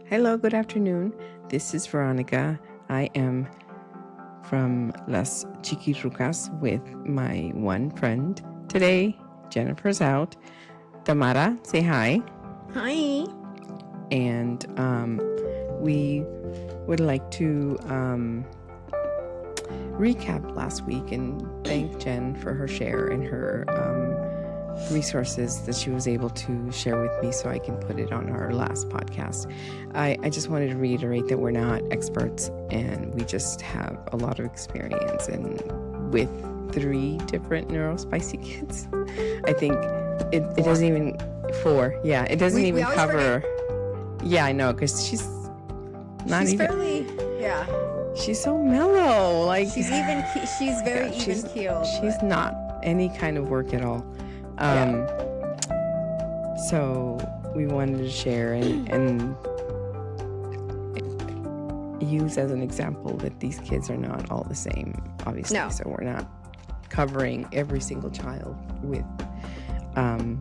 Hello, good afternoon. This is Veronica. I am from Las Chiquirucas with my one friend. Today, Jennifer's out. Thamara, say hi. Hi. And we would like to recap last week and thank Jen for her share and her resources that she was able to share with me so I can put it on our last podcast. I just wanted to reiterate that we're not experts and we just have a lot of experience, and with 3 different neurospicy kids. I think it doesn't even 4. Yeah, it doesn't even cover. Yeah, I know, because she's fairly, yeah. She's so mellow. Like she's very even keeled. She's not any kind of work at all. So we wanted to share and use as an example that these kids are not all the same, obviously. No. So we're not covering every single child with on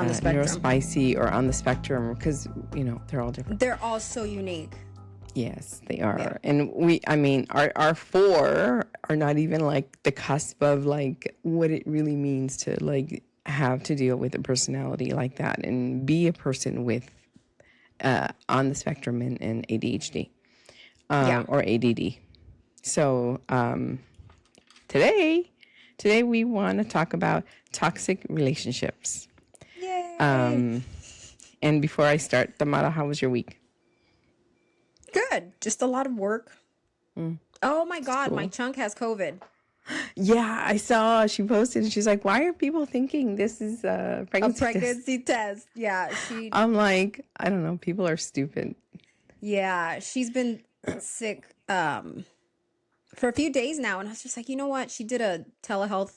the spectrum. Neurospicy or on the spectrum, because they're all different. They're all so unique. Yes, they are. Yeah. And our 4 are not even like the cusp of like what it really means to like have to deal with a personality like that and be a person with on the spectrum and ADHD or ADD. So today we want to talk about toxic relationships. Yay! And before I start, Thamara, how was your week? Good. Just a lot of work. Oh my God, cool. My chunk has COVID. Yeah, I saw she posted and she's like, why are people thinking this is a pregnancy test? Yeah. I'm like, I don't know. People are stupid. Yeah. She's been sick for a few days now. And I was just like, you know what? She did a telehealth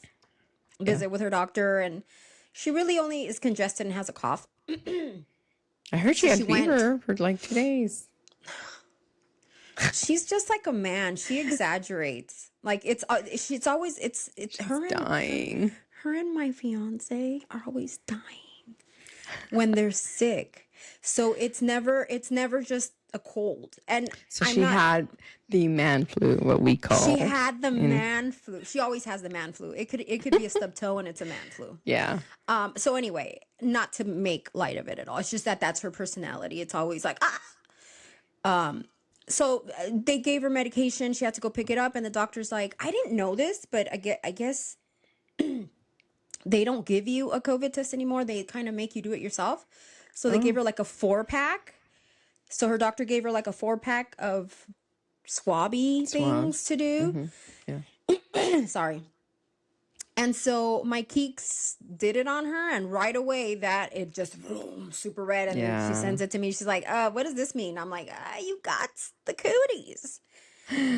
visit with her doctor, and she really only is congested and has a cough. I heard she had fever for like 2 days. She's just like a man. She exaggerates. Like it's always She's her dying. Her and my fiance are always dying when they're sick. So it's never just a cold. And so she had the man flu, what we call. She had the man flu. She always has the man flu. It could be a stub toe and it's a man flu. Yeah. So anyway, not to make light of it at all. It's just that's her personality. It's always like So they gave her medication. She had to go pick it up. And the doctor's like, I didn't know this, but I guess they don't give you a COVID test anymore. They kind of make you do it yourself. So they gave her like a 4-pack. So her doctor gave her like a 4-pack of swabby things to do. Mm-hmm. Yeah. Sorry. And so my Keeks did it on her, and right away that it just super red, and then she sends it to me. She's like, what does this mean? I'm like, you got the cooties.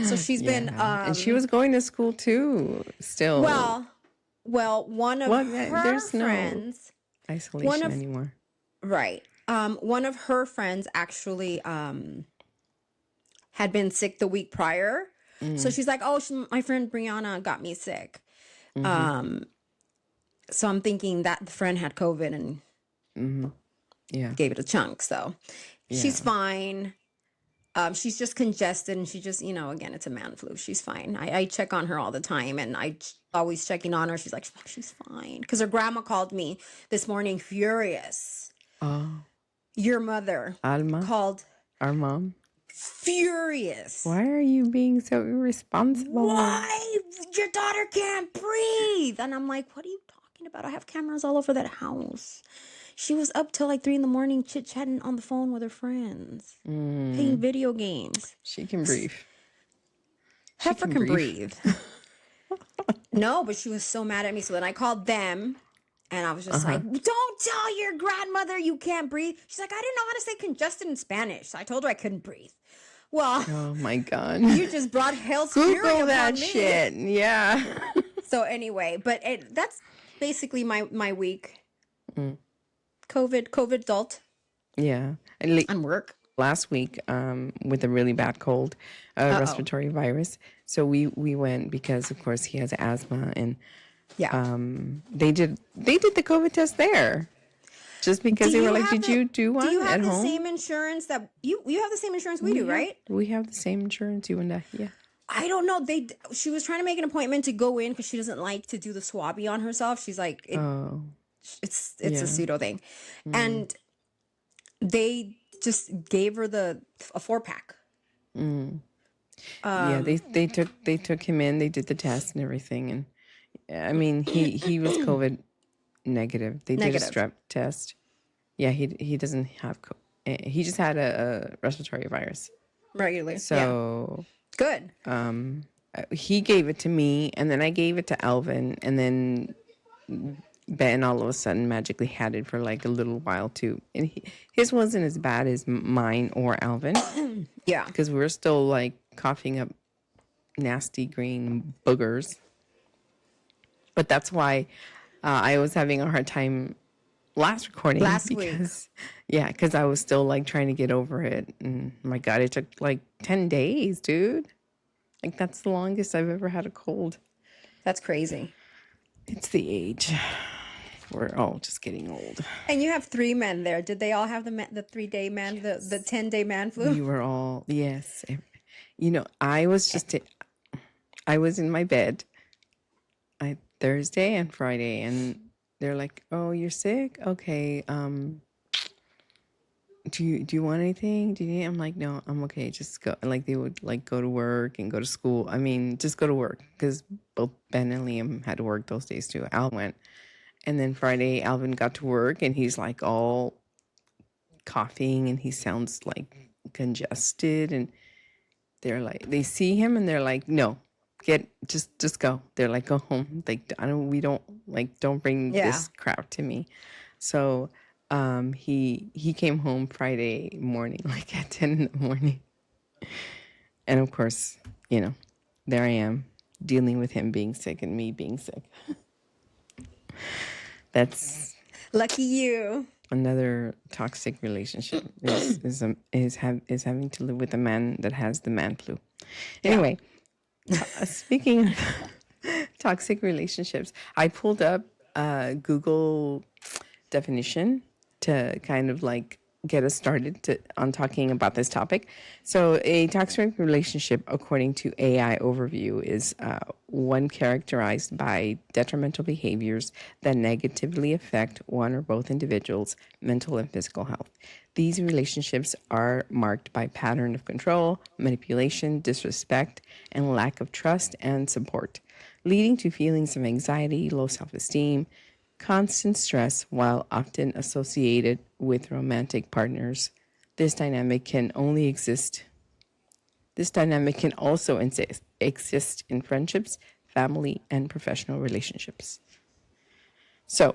So she's been and she was going to school too still. Well, one of her friends, no isolation anymore. Right. One of her friends actually had been sick the week prior. So she's like, my friend Brianna got me sick. Mm-hmm. So I'm thinking that the friend had COVID and gave it a chunk. So she's fine. She's just congested, and she just, again, it's a man flu. She's fine. I check on her all the time, and I always checking on her. She's like, she's fine. Because her grandma called me this morning furious. Oh. Your mother Alma called our mom. Furious. Why are you being so irresponsible? Why? Your daughter can't breathe. And I'm like, what are you talking about? I have cameras all over that house. She was up till like 3 a.m. chit-chatting on the phone with her friends. Playing video games. She can breathe. Heifer can breathe. No, but she was so mad at me. So then I called them. And I was just like, don't tell your grandmother you can't breathe. She's like, I didn't know how to say congested in Spanish. So I told her I couldn't breathe. Well, oh my God. You just brought hell's fury upon me. Google that shit. Yeah. So anyway, but that's basically my week. COVID adult. Yeah. And work. Last week with a really bad cold, respiratory virus. So we went because, of course, he has asthma, and they did the COVID test there. Just because they were like, did you do one Do you have at the home? same insurance that you have the same insurance we do, right? We have the same insurance, you and I. Yeah. I don't know. She was trying to make an appointment to go in because she doesn't like to do the swabby on herself. She's like, it's a pseudo thing, and they just gave her a 4-pack. Yeah, they took him in. They did the test and everything, and I mean he was COVID negative. They did a strep test. Yeah, he doesn't have. He just had a respiratory virus. Regularly. So good. He gave it to me, and then I gave it to Alvin, and then Ben all of a sudden magically had it for like a little while too. And his wasn't as bad as mine or Alvin. Yeah, because we were still like coughing up nasty green boogers. But that's why I was having a hard time last recording because I was still like trying to get over it. And my God, it took like 10 days, dude. Like that's the longest I've ever had a cold. That's crazy. It's the age. We're all just getting old. And you have 3 men there. Did they all have the 3-day man, the 10-day man flu? We were all, yes. You know, I was in my bed Thursday and Friday, and they're like, "Oh, you're sick? Okay. Do you want anything? Do you need?" I'm like, "No, I'm okay. Just go." Like they would like go to work and go to school. I mean, just go to work because both Ben and Liam had to work those days too. Al went, and then Friday Alvin got to work, and he's like all coughing, and he sounds like congested, and they're like, they see him, and they're like, "No, just go." They're like, "Go home. Like don't bring this crap to me." So he came home Friday morning, like at 10 in the morning. And of course, you know, there I am dealing with him being sick and me being sick. That's lucky you. Another toxic relationship is having to live with a man that has the man flu. Anyway, speaking of toxic relationships, I pulled up Google definition to kind of like get us started on talking about this topic. So a toxic relationship, according to AI Overview, is one characterized by detrimental behaviors that negatively affect one or both individuals' mental and physical health. These relationships are marked by pattern of control, manipulation, disrespect, and lack of trust and support, leading to feelings of anxiety, low self-esteem, constant stress, while often associated with romantic partners. This dynamic can also exist in friendships, family, and professional relationships. So,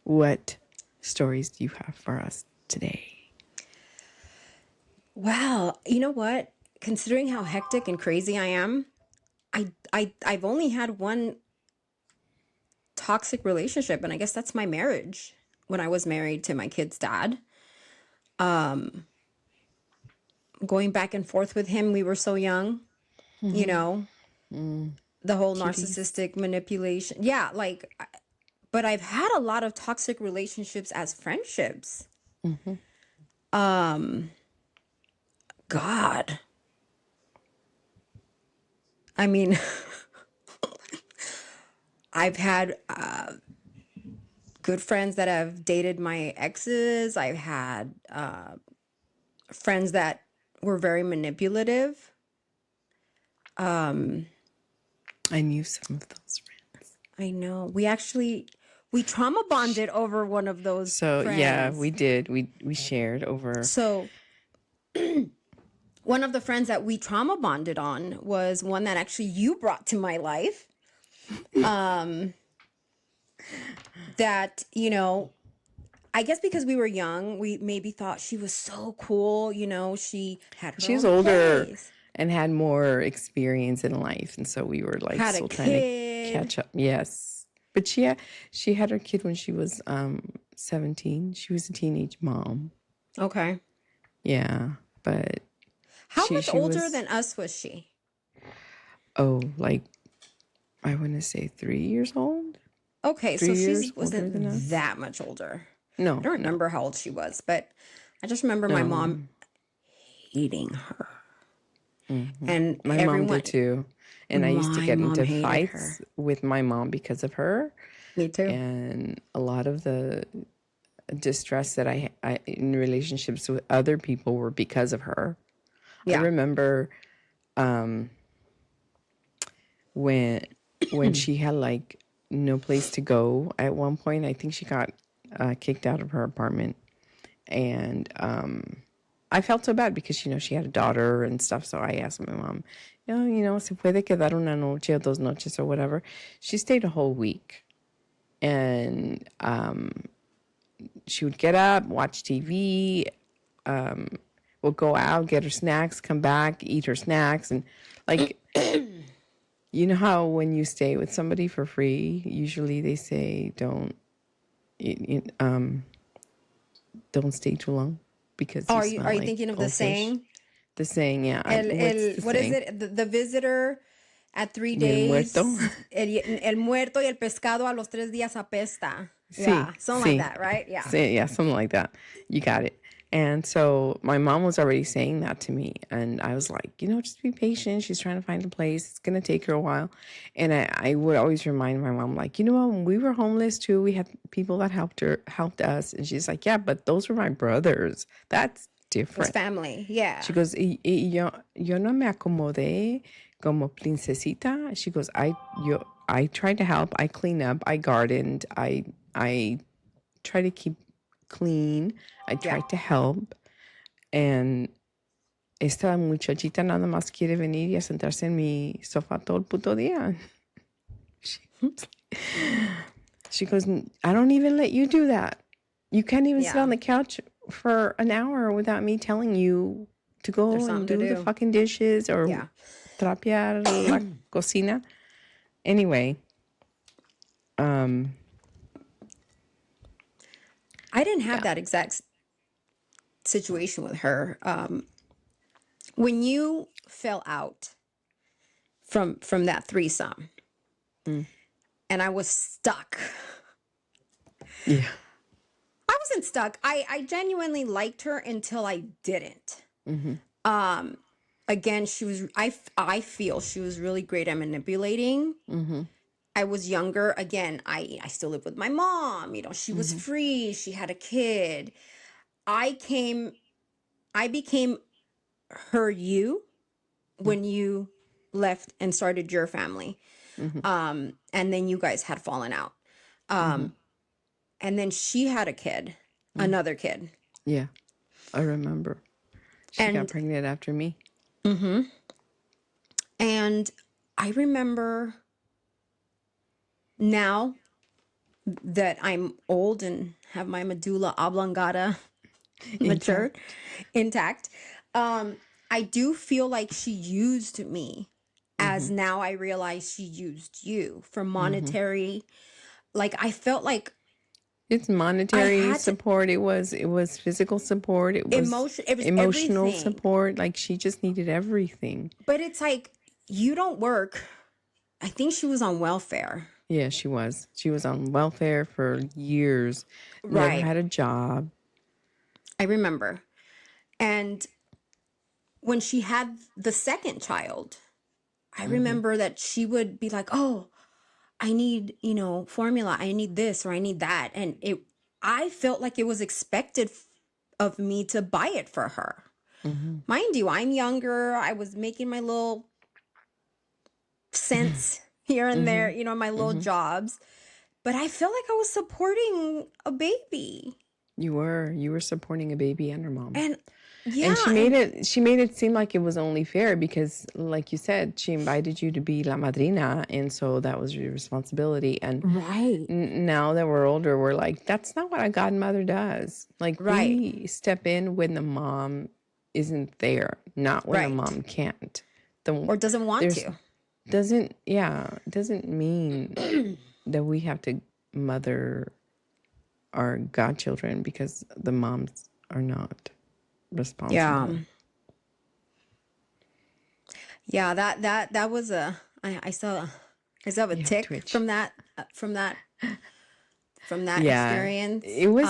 what stories do you have for us today? Wow, you know what? Considering how hectic and crazy I am, I've only had one toxic relationship, and I guess that's my marriage. When I was married to my kid's dad, going back and forth with him, we were so young, you know, the whole narcissistic manipulation. Yeah, like, but I've had a lot of toxic relationships as friendships. God. I mean, I've had good friends that have dated my exes. I've had friends that were very manipulative. I knew some of those friends. I know. We trauma bonded over one of those friends. Yeah, we did. We shared over. So one of the friends that we trauma bonded on was one that actually you brought to my life. That, you know, I guess because we were young, we maybe thought she was so cool. You know, she had her She's own older place. And had more experience in life, and so we were like still trying to catch up. Yes, but she had her kid when she was 17. She was a teenage mom. Okay. Yeah, but how much older than us was she? Oh, like I want to say 3 years old. Okay, so 3 years she older wasn't than us. that much older. I No, don't remember how old she was, but I just remember my mom hating her. And my mom everyone, did too. And I used to my get mom into hated fights her. with my mom because of her. Me too. And a lot of the distress that I in relationships with other people were because of her. I Yeah. remember when she had like no place to go at one point. I think she got kicked out of her apartment, and I felt so bad because she had a daughter and stuff. So I asked my mom, se puede quedar una noche o dos noches or whatever. She stayed a whole week, and she would get up, watch TV, would go out, get her snacks, come back, eat her snacks, and like. You know how when you stay with somebody for free, usually they say don't stay too long because you smell Are you like thinking of the old fish. saying? The saying, yeah. What's the What is saying? it? The visitor at 3 El muerto. days, el muerto y el pescado a los 3 días apesta. Sí, Yeah, something like sí. that, right? Yeah. Yeah, something like that. You got it. And so my mom was already saying that to me. And I was like, just be patient. She's trying to find a place. It's going to take her a while. And I would always remind my mom, like, what? When we were homeless too, we had people that helped us. And she's like, yeah, but those were my brothers. That's It was different. family. Yeah. She goes, yo no me acomodé como princesita. She goes, I tried to help. I cleaned up. I gardened. I try to keep clean. I tried to help. And esta muchachita nada más quiere venir y a sentarse en mi sofá todo el puto día. She goes, I don't even let you do that. You can't even sit on the couch for an hour without me telling you to go and do the fucking dishes or trapear la cocina. Anyway, I didn't have that exact situation with her. When you fell out from that threesome, and I was stuck. Yeah. I wasn't stuck. I genuinely liked her until I didn't. Again, she was. I feel she was really great at manipulating. I was younger. Again, I still live with my mom. She was free. She had a kid. I became her you when you left and started your family. And then you guys had fallen out. And then she had a kid, another kid. Yeah, I remember. She got pregnant after me. And I remember now that I'm old and have my medulla oblongata matured, intact. I do feel like she used me as now I realize she used you for monetary. Like I felt like it's monetary support. It was physical support. It was emotional everything. support. Like she just needed everything. But it's like you don't work. I think she was on welfare. Yeah, she was. She was on welfare for years. Right. Never had a job. I remember. And when she had the second child, I remember that she would be like, "Oh, I need, formula. I need this or I need that." And I felt like it was expected of me to buy it for her. Mind you, I'm younger. I was making my little cents here and there, my little jobs. But I felt like I was supporting a baby. You were supporting a baby and her mom. And yeah, and she made it seem like it was only fair because, like you said, she invited you to be la madrina, and so that was your responsibility. And now that we're older, we're like, that's not what a godmother does. Like we step in when the mom isn't there, not when the mom can't, or doesn't want to. Doesn't mean that we have to mother our godchildren because the moms are not responsible. Yeah, that was I saw a tick twitch. from that from that Yeah, experience. it was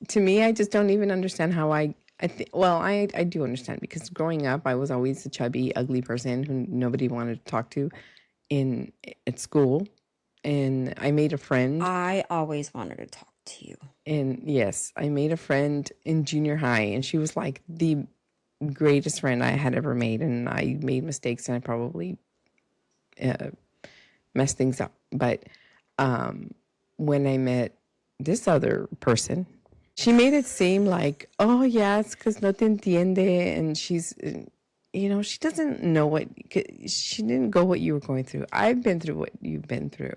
to me. I just don't even understand how I do understand because growing up, I was always a chubby, ugly person who nobody wanted to talk to in at school, and I made a friend. I always wanted to talk to you. And yes, I made a friend in junior high, and she was like the greatest friend I had ever made. And I made mistakes, and I probably messed things up. But when I met this other person, she made it seem like, oh, yeah, it's because no te entiende. And she's, she doesn't know she didn't go what you were going through. I've been through what you've been through.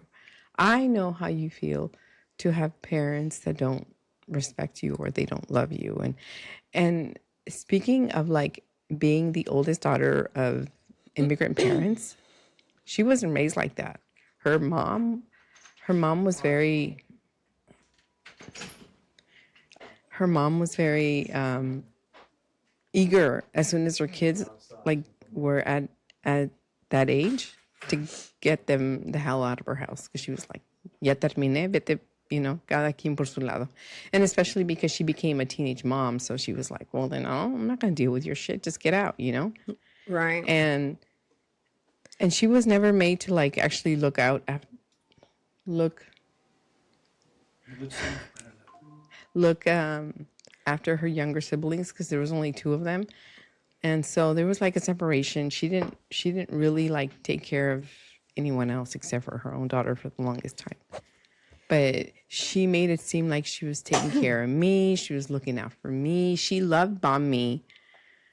I know how you feel to have parents that don't respect you or they don't love you. And speaking of like being the oldest daughter of immigrant parents, she wasn't raised like that. Her mom was very eager as soon as her kids like were at that age to get them the hell out of her house because she was like, ya terminé, vete, cada quien por su lado. And especially because she became a teenage mom, so she was like, well then, I'm not going to deal with your shit, just get out, Right. And she was never made to like actually look after her younger siblings because there was only two of them, and so there was like a separation. She didn't really like take care of anyone else except for her own daughter for the longest time. But she made it seem like she was taking care of me. She was looking out for me. She love bombed me.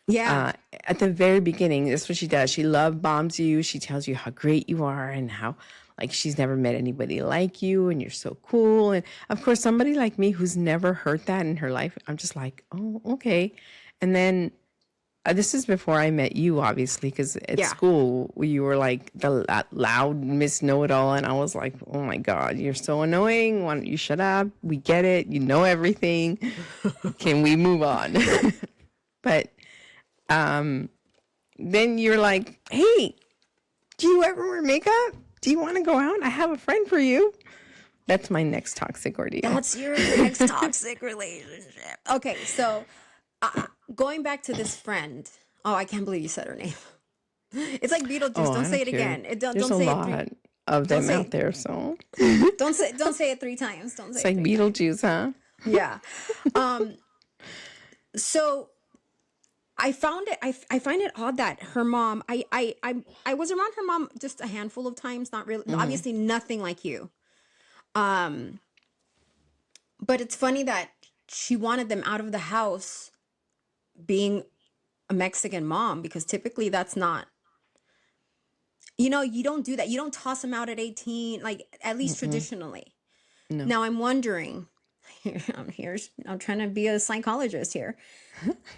Yeah. At the very beginning, that's what she does. She love bombs you. She tells you how great you are and how like she's never met anybody like you and you're so cool. And of course, somebody like me who's never heard that in her life, I'm just like, oh, okay. And then this is before I met you, obviously, because at school you were like the loud Miss Know-It-All, and I was like, oh my God, you're so annoying. Why don't you shut up? We get it. You know everything. Can we move on? But then you're like, hey, do you ever wear makeup? Do you want to go out? I have a friend for you. That's my next toxic ordeal. That's your next toxic relationship. Okay, so going back to this friend. Oh, I can't believe you said her name. It's like Beetlejuice. Oh, don't I say it care. again. Don't There's say a it lot of them out there, so don't say it 3 times. Don't say it's like it 3 Beetlejuice, huh? Yeah. So I found it. I find it odd that her mom. I was around her mom just a handful of times. Not really. Obviously, nothing like you. But it's funny that she wanted them out of the house, being a Mexican mom, because typically that's not. You don't do that. You don't toss them out at 18, like at least traditionally. No. Now I'm wondering. I'm trying to be a psychologist here.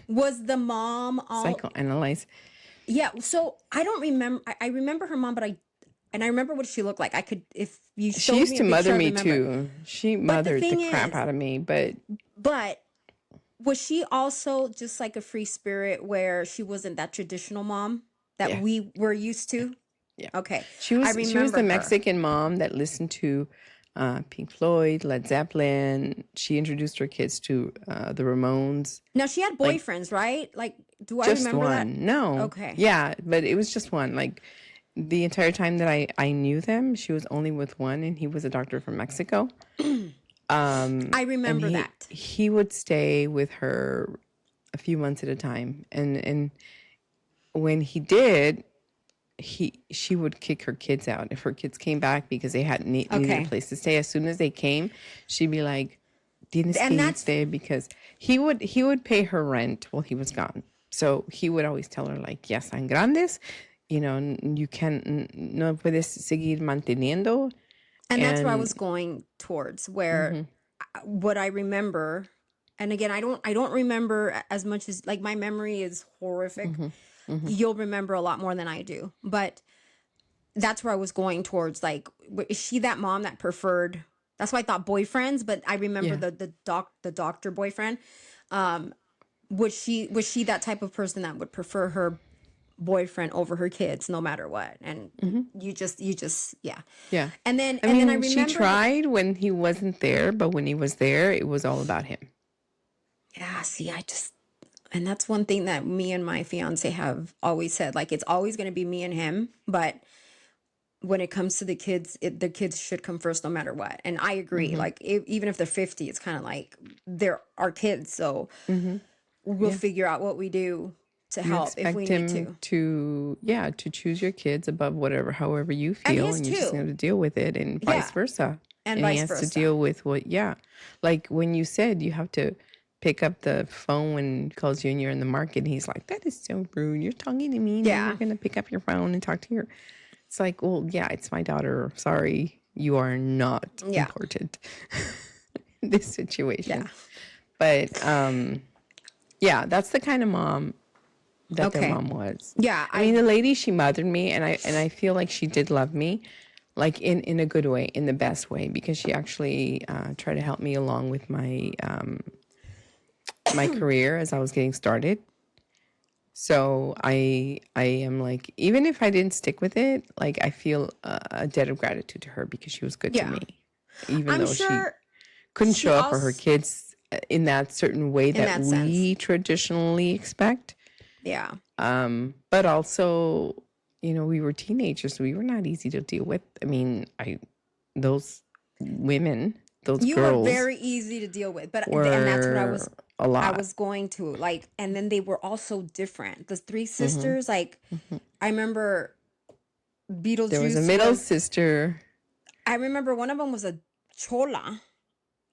Was the mom all Psychoanalyze. Yeah, so I don't remember. I remember her mom, but I remember what she looked like. I could, if you showed She used me to a picture, mother I me remember. too. She mothered the crap out of me, but was she also just like a free spirit where she wasn't that traditional mom that yeah. we were used to? Yeah. Okay. She was the her. Mexican mom that listened to Pink Floyd, Led Zeppelin. She introduced her kids to the Ramones. Now she had boyfriends, right? Like, do I Just remember one. that? No. Okay. Yeah, but it was just one. Like the entire time that I knew them, she was only with one, and he was a doctor from Mexico. I remember that. He would stay with her a few months at a time, and when he did, she would kick her kids out if her kids came back because they hadn't needed a place to stay. As soon as they came, she'd be like, "Tienes que irte," because he would pay her rent while he was gone. So he would always tell her like, "Ya están grandes, you can no puedes seguir manteniendo." And that's where I was going towards, where what I remember, and again, I don't remember as much as, like, my memory is horrific. You'll remember a lot more than I do, but that's where I was going towards. Like, is she that mom that preferred? That's why I thought boyfriends, but I remember the doctor boyfriend. Was she that type of person that would prefer her boyfriend over her kids no matter what. And you just yeah. Yeah. And then I and mean, then I remember she tried when he wasn't there, but when he was there, it was all about him. Yeah, see, and that's one thing that me and my fiance have always said, like, it's always going to be me and him, but when it comes to the kids, the kids should come first no matter what. And I agree. Like, even if they're 50, it's kind of like they're our kids, so we'll figure out what we do to help if we need to choose your kids above however you And feel, his and you just too. have to deal with it, and vice versa. And he vice has versa. to deal with like when you said you have to pick up the phone when he calls you and you're in the market, and he's like, that is so rude. You're talking to me. Yeah. You're going to pick up your phone and talk to your... It's like, well, yeah, it's my daughter. Sorry, you are not important in this situation. Yeah. But, that's the kind of mom that their mom was. Yeah. I mean, the lady, she mothered me, and I feel like she did love me, like in a good way, in the best way, because she actually tried to help me along with my my career as I was getting started. So I am like, even if I didn't stick with it, like I feel a debt of gratitude to her because she was good to me, even though she couldn't show up for her kids in that certain way that we traditionally expect. Yeah. But also, we were teenagers, so we were not easy to deal with. I mean, those women, those girls. You were very easy to deal with, and that's what I was going to like. And then they were also different. The three sisters, like I remember Beetlejuice. There was a middle sister. I remember one of them was a chola,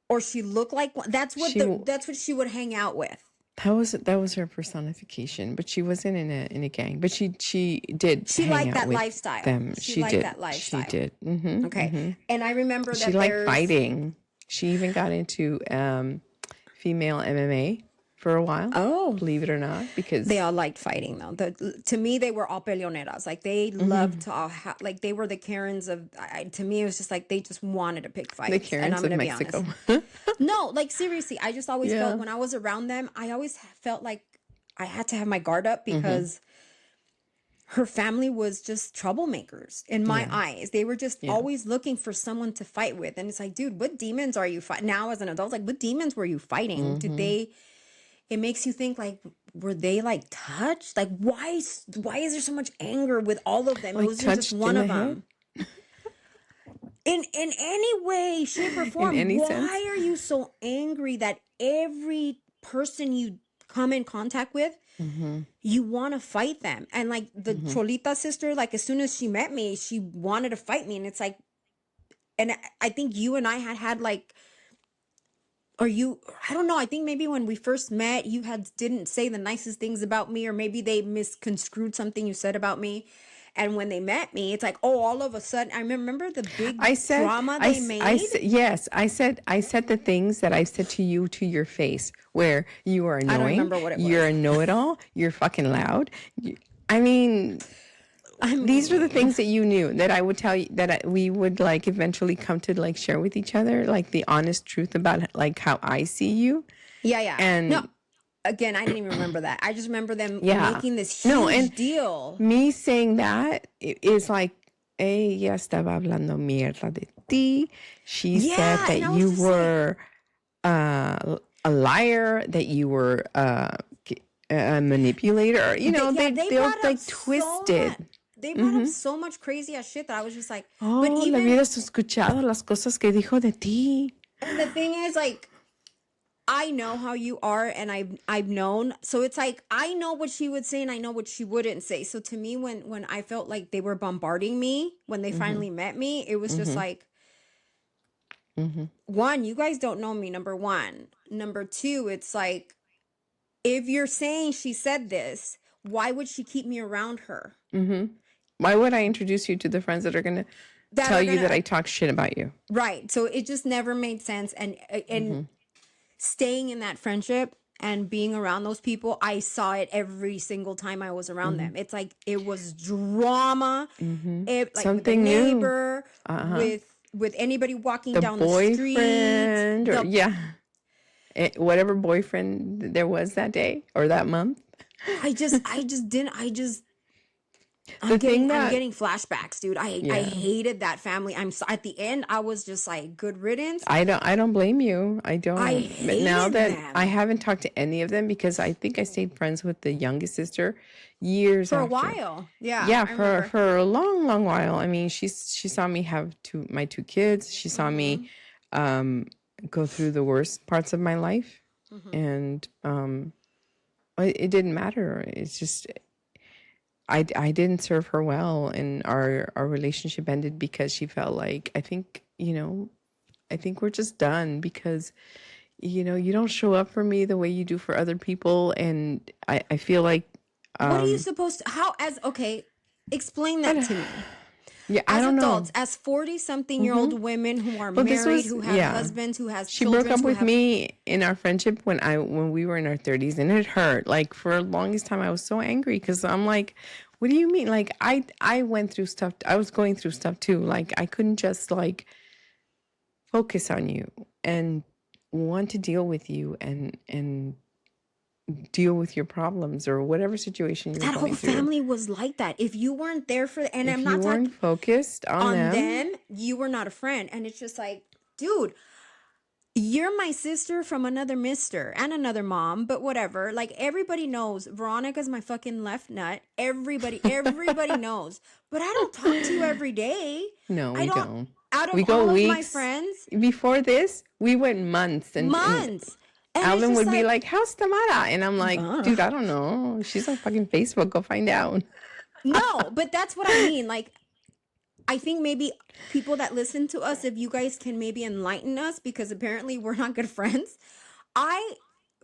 or she looked like one. That's what she would hang out with. That was her personification, but she wasn't in a gang. But she did. She liked that lifestyle. Them. She liked that lifestyle. She did. Okay, and I remember that she liked fighting. She even got into female MMA for a while. Oh, believe it or not, because they all liked fighting though. To me, they were all peleoneras. Like they loved to all like they were the Karens of. To me, it was just like they just wanted to pick fights. The Karens of Mexico. No, like seriously, I just always felt when I was around them, I always felt like I had to have my guard up because her family was just troublemakers in my eyes. They were just always looking for someone to fight with. And it's like, dude, what demons are you fighting? Now as an adult, like what demons were you fighting? It makes you think like, were they like touched? Like why is there so much anger with all of them? Like it was just one of them. In any way, shape, or form, why are you so angry that every person you come in contact with, you want to fight them? And like the Cholita sister, like as soon as she met me, she wanted to fight me. And it's like, and I think you and I had like, I don't know. I think maybe when we first met, you didn't say the nicest things about me, or maybe they misconstrued something you said about me. And when they met me, it's like, oh, all of a sudden, I remember the big drama they made. I said the things that I said to you to your face, where you are annoying. I don't remember what it was. You're a know-it-all. You're fucking loud. I mean, these are the things that you knew that I would tell you, that we would like eventually come to like share with each other, like the honest truth about like how I see you. Yeah. And no. Again, I didn't even remember that. I just remember them making this huge deal. Me saying that is like, ella estaba hablando mierda de ti. She said that you were a liar, that you were a manipulator. They're like twisted. They brought up so much crazy ass shit that I was just like, oh, but even, le hubieras escuchado las cosas que dijo de ti. And the thing is, like, I know how you are, and I've known. So it's like, I know what she would say and I know what she wouldn't say. So to me, when I felt like they were bombarding me, when they finally met me, it was just like, one, you guys don't know me, number one. Number two, it's like, if you're saying she said this, why would she keep me around her? Why would I introduce you to the friends that are going to tell you that I talk shit about you? Right. So it just never made sense. And staying in that friendship and being around those people, I saw it every single time I was around them. It's like, it was drama. Like something with the neighbor, with anybody walking down the street. Whatever boyfriend there was that day or that month. I just I'm getting flashbacks, dude. I hated that family. At the end, I was just like, good riddance. I don't blame you. I don't. I But now that them. I haven't talked to any of them because I think I stayed friends with the youngest sister years for after. a while. Yeah. Yeah, for a long while. I mean, she saw me have my two kids. She saw me go through the worst parts of my life, and it didn't matter. It's just I didn't serve her well, and our relationship ended because she felt like, I think we're just done because you don't show up for me the way you do for other people, and I feel like what are you supposed to explain that to me. Yeah, as I don't adults, know. as 40-something-year-old women who are married, who have husbands, who has children. She broke up with me in our friendship when we were in our 30s, and it hurt. Like, for the longest time, I was so angry because I'm like, what do you mean? Like, I went through stuff. I was going through stuff too. Like, I couldn't just like focus on you and want to deal with you and deal with your problems or whatever situation you're going through. That whole family was like that. If you weren't there for, and I'm not talking focused on them, you were not a friend. And it's just like, dude, you're my sister from another mister and another mom, but whatever. Like, everybody knows Veronica's my fucking left nut. Everybody knows. But I don't talk to you every day. No, we don't. Out of all of my friends, before this, we went months. And Alvin would be like, how's Thamara? And I'm like, dude, I don't know. She's on fucking Facebook. Go find out. No, but that's what I mean. Like, I think maybe people that listen to us, if you guys can maybe enlighten us, because apparently we're not good friends.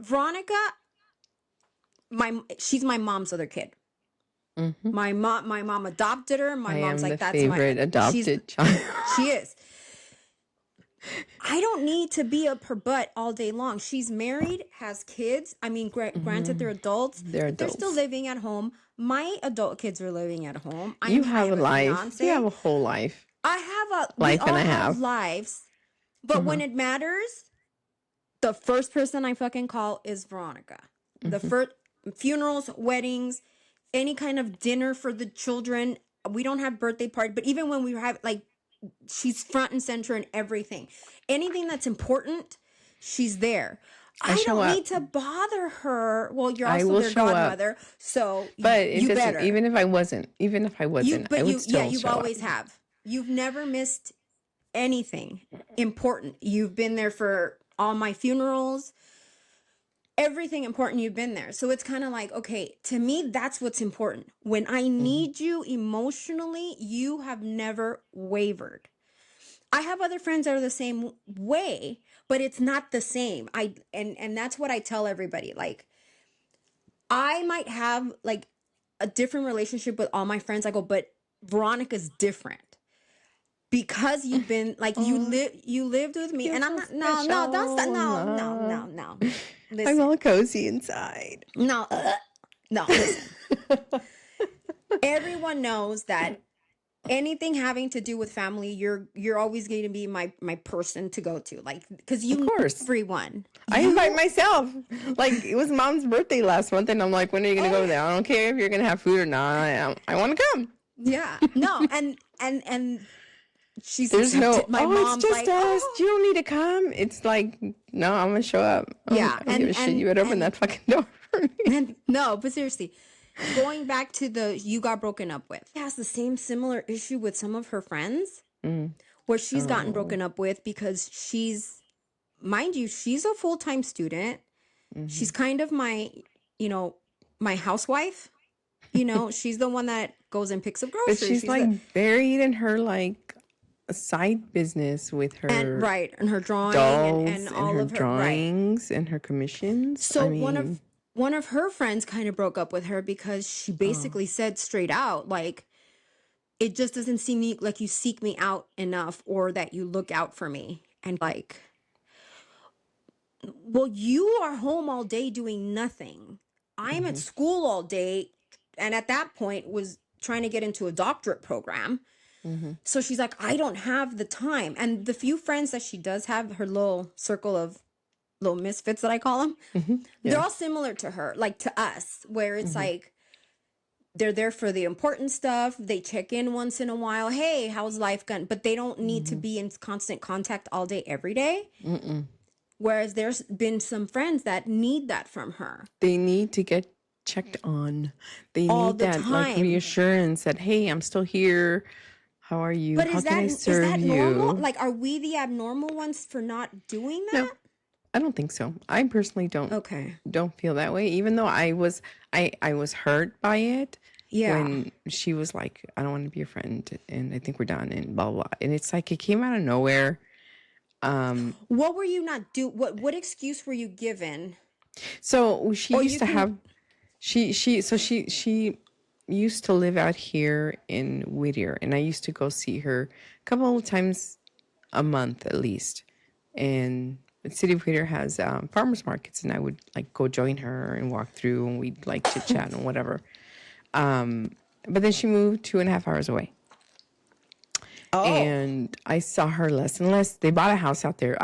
Veronica, she's my mom's other kid. Mm-hmm. My mom adopted her. My mom's like, that's my favorite adopted child. She is. I don't need to be up her butt all day long. She's married, has kids. I mean, granted, they're adults. They're still living at home. My adult kids are living at home. You have a life. You have a whole life. I have a life, we and all a half. Have lives. But when it matters, the first person I fucking call is Veronica. The first funerals, weddings, any kind of dinner for the children. We don't have birthday parties, but even when we have, like, she's front and center in everything. Anything that's important, she's there. I don't need to bother her. Well, you're also their godmother, so you better. Even if I wasn't, I would still you've always have. You've never missed anything important. You've been there for all my funerals. Everything important, you've been there. So it's kind of like, okay, to me, that's what's important. When I need you emotionally, you have never wavered. I have other friends that are the same way, but it's not the same. And that's what I tell everybody. Like, I might have like a different relationship with all my friends. I go, but Veronica's different. Because you've been like you lived with me, and I'm not. No. Listen. I'm all cozy inside. No. Listen. Everyone knows that anything having to do with family, you're always going to be my person to go to, like, because you know everyone. I invite myself. Like, it was Mom's birthday last month, and I'm like, when are you going to go there? I don't care if you're going to have food or not. I want to come. Yeah. No. And. There's my mom's it's just like, us. You don't need to come. It's like, no, I'm gonna show up. I don't give a shit. You better open that fucking door for me. No, but seriously, going back to you got broken up with. She has the same similar issue with some of her friends, where she's gotten broken up with because mind you, she's a full-time student. She's kind of my housewife. She's the one that goes and picks up groceries. But she's like buried in her like a side business with her and her drawing dolls and all her of her drawings and her commissions. So one of her friends kind of broke up with her because she basically said straight out, like, it just doesn't seem like you seek me out enough or that you look out for me. And like, well, you are home all day doing nothing. I'm at school all day, and at that point was trying to get into a doctorate program. So she's like, I don't have the time. And the few friends that she does have, her little circle of little misfits that I call them, they're all similar to her, like to us, where it's like, they're there for the important stuff. They check in once in a while. Hey, how's life going? But they don't need to be in constant contact all day, every day. Whereas there's been some friends that need that from her. They need to get checked on. They all need the that like time. reassurance that, hey, I'm still here. How are you? But How can I serve you? normal? Like, are we the abnormal ones for not doing that? No, I don't think so. I personally don't feel that way, even though I was hurt by it. Yeah. When she was like, I don't want to be your friend and I think we're done and blah, blah. And it's like, it came out of nowhere. What were you not do? What excuse were you given? So she used to have, she used to live out here in Whittier, and I used to go see her a couple of times a month at least. And the city of Whittier has farmers markets, and I would like go join her and walk through, and we'd like chit chat and whatever. But then she moved 2.5 hours away. Oh. And I saw her less and less. They bought a house out there.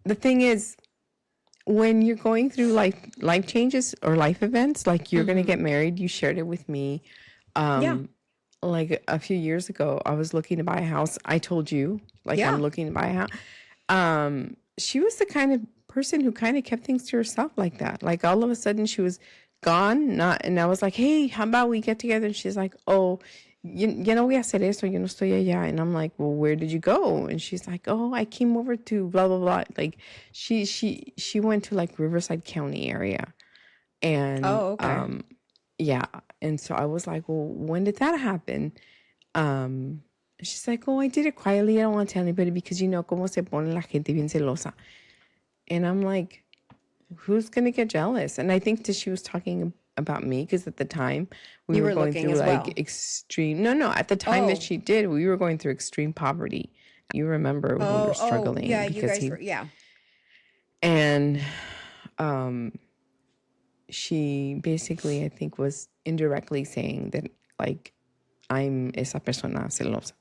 The thing is, when you're going through life changes or life events, like you're going to get married, you shared it with me. Like a few years ago, I was looking to buy a house. I told you, like, I'm looking to buy a house. She was the kind of person who kind of kept things to herself like that. Like all of a sudden she was gone. And I was like, hey, how about we get together? And she's like, oh, yo no voy a hacer eso, yo no estoy allá. And I'm like, well, where did you go? And she's like, oh, I came over to blah, blah, blah. Like she went to like Riverside County area. And, yeah. And so I was like, well, when did that happen? She's like, oh, I did it quietly. I don't want to tell anybody because you know cómo se pone la gente bien celosa. And I'm like, who's going to get jealous? And I think that she was talking about me because at the time we were going through like extreme. No. At the time that she did, we were going through extreme poverty. You remember when we were struggling? Yeah, you guys were. Yeah. And she basically, I think, was indirectly saying that like I'm esa persona celosa.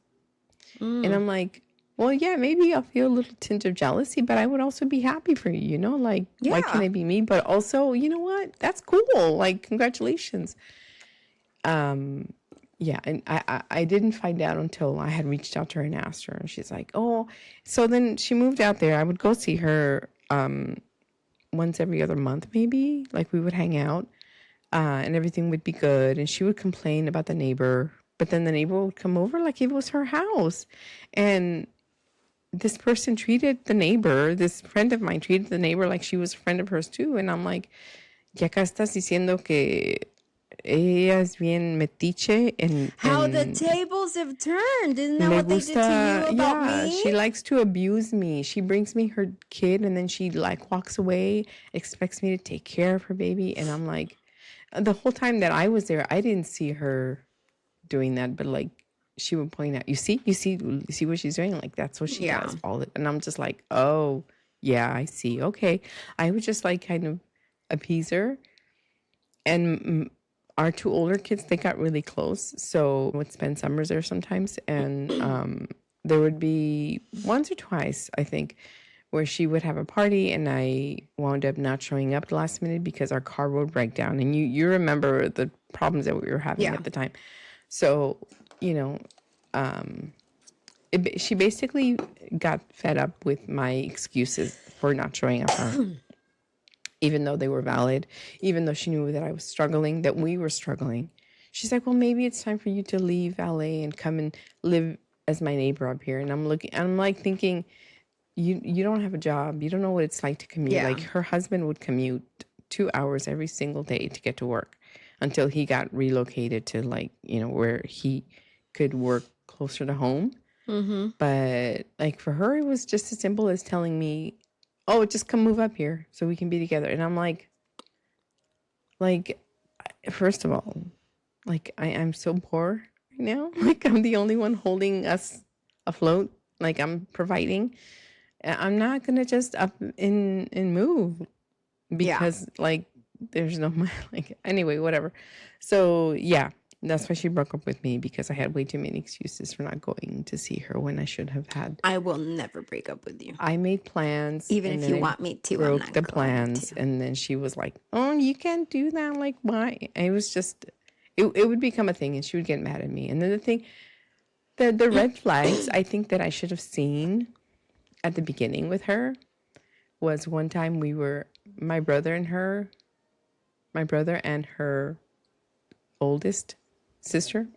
And I'm like, well, yeah, maybe I'll feel a little tinge of jealousy, but I would also be happy for you, you know? Like, why can't it be me? But also, you know what? That's cool. Like, congratulations. Yeah, and I didn't find out until I had reached out to her and asked her. And she's like, oh. So then she moved out there. I would go see her once every other month, maybe. Like, we would hang out, and everything would be good. And she would complain about the neighbor. But then the neighbor would come over like it was her house. And this person treated the neighbor, this friend of mine treated the neighbor like she was a friend of hers too. And I'm like, ya acá estás diciendo que ella es bien metiche. And how the tables have turned. Isn't that what they did to you about me? She likes to abuse me. She brings me her kid and then she like walks away, expects me to take care of her baby. And I'm like, the whole time that I was there, I didn't see her doing that, but like she would point out, you see what she's doing, like that's what she does all it. And I'm just like, oh yeah, I see, okay. I would just like kind of appease her. And our two older kids, they got really close, so I would spend summers there sometimes. And there would be once or twice, I think, where she would have a party and I wound up not showing up at the last minute because our car would break down. And you remember the problems that we were having at the time. So, you know, she basically got fed up with my excuses for not showing up, even though they were valid, even though she knew that I was struggling, that we were struggling. She's like, well, maybe it's time for you to leave LA and come and live as my neighbor up here. And I'm like thinking, you don't have a job. You don't know what it's like to commute. Yeah. Like her husband would commute 2 hours every single day to get to work until he got relocated to like, you know, where he could work closer to home. Mm-hmm. But like for her, it was just as simple as telling me, oh, just come move up here so we can be together. And I'm like, first of all, like I'm so poor right now. Like I'm the only one holding us afloat. Like I'm providing. I'm not going to just up and move because like there's no money. Like anyway, whatever. So yeah, that's why she broke up with me, because I had way too many excuses for not going to see her when I should have had. I will never break up with you. I made plans, even if you want me to. Broke I'm not the plans, and then she was like, "Oh, you can't do that. Like, why?" And it was just, it would become a thing, and she would get mad at me. And then the red flags I think that I should have seen at the beginning with her was one time my brother and her oldest sister,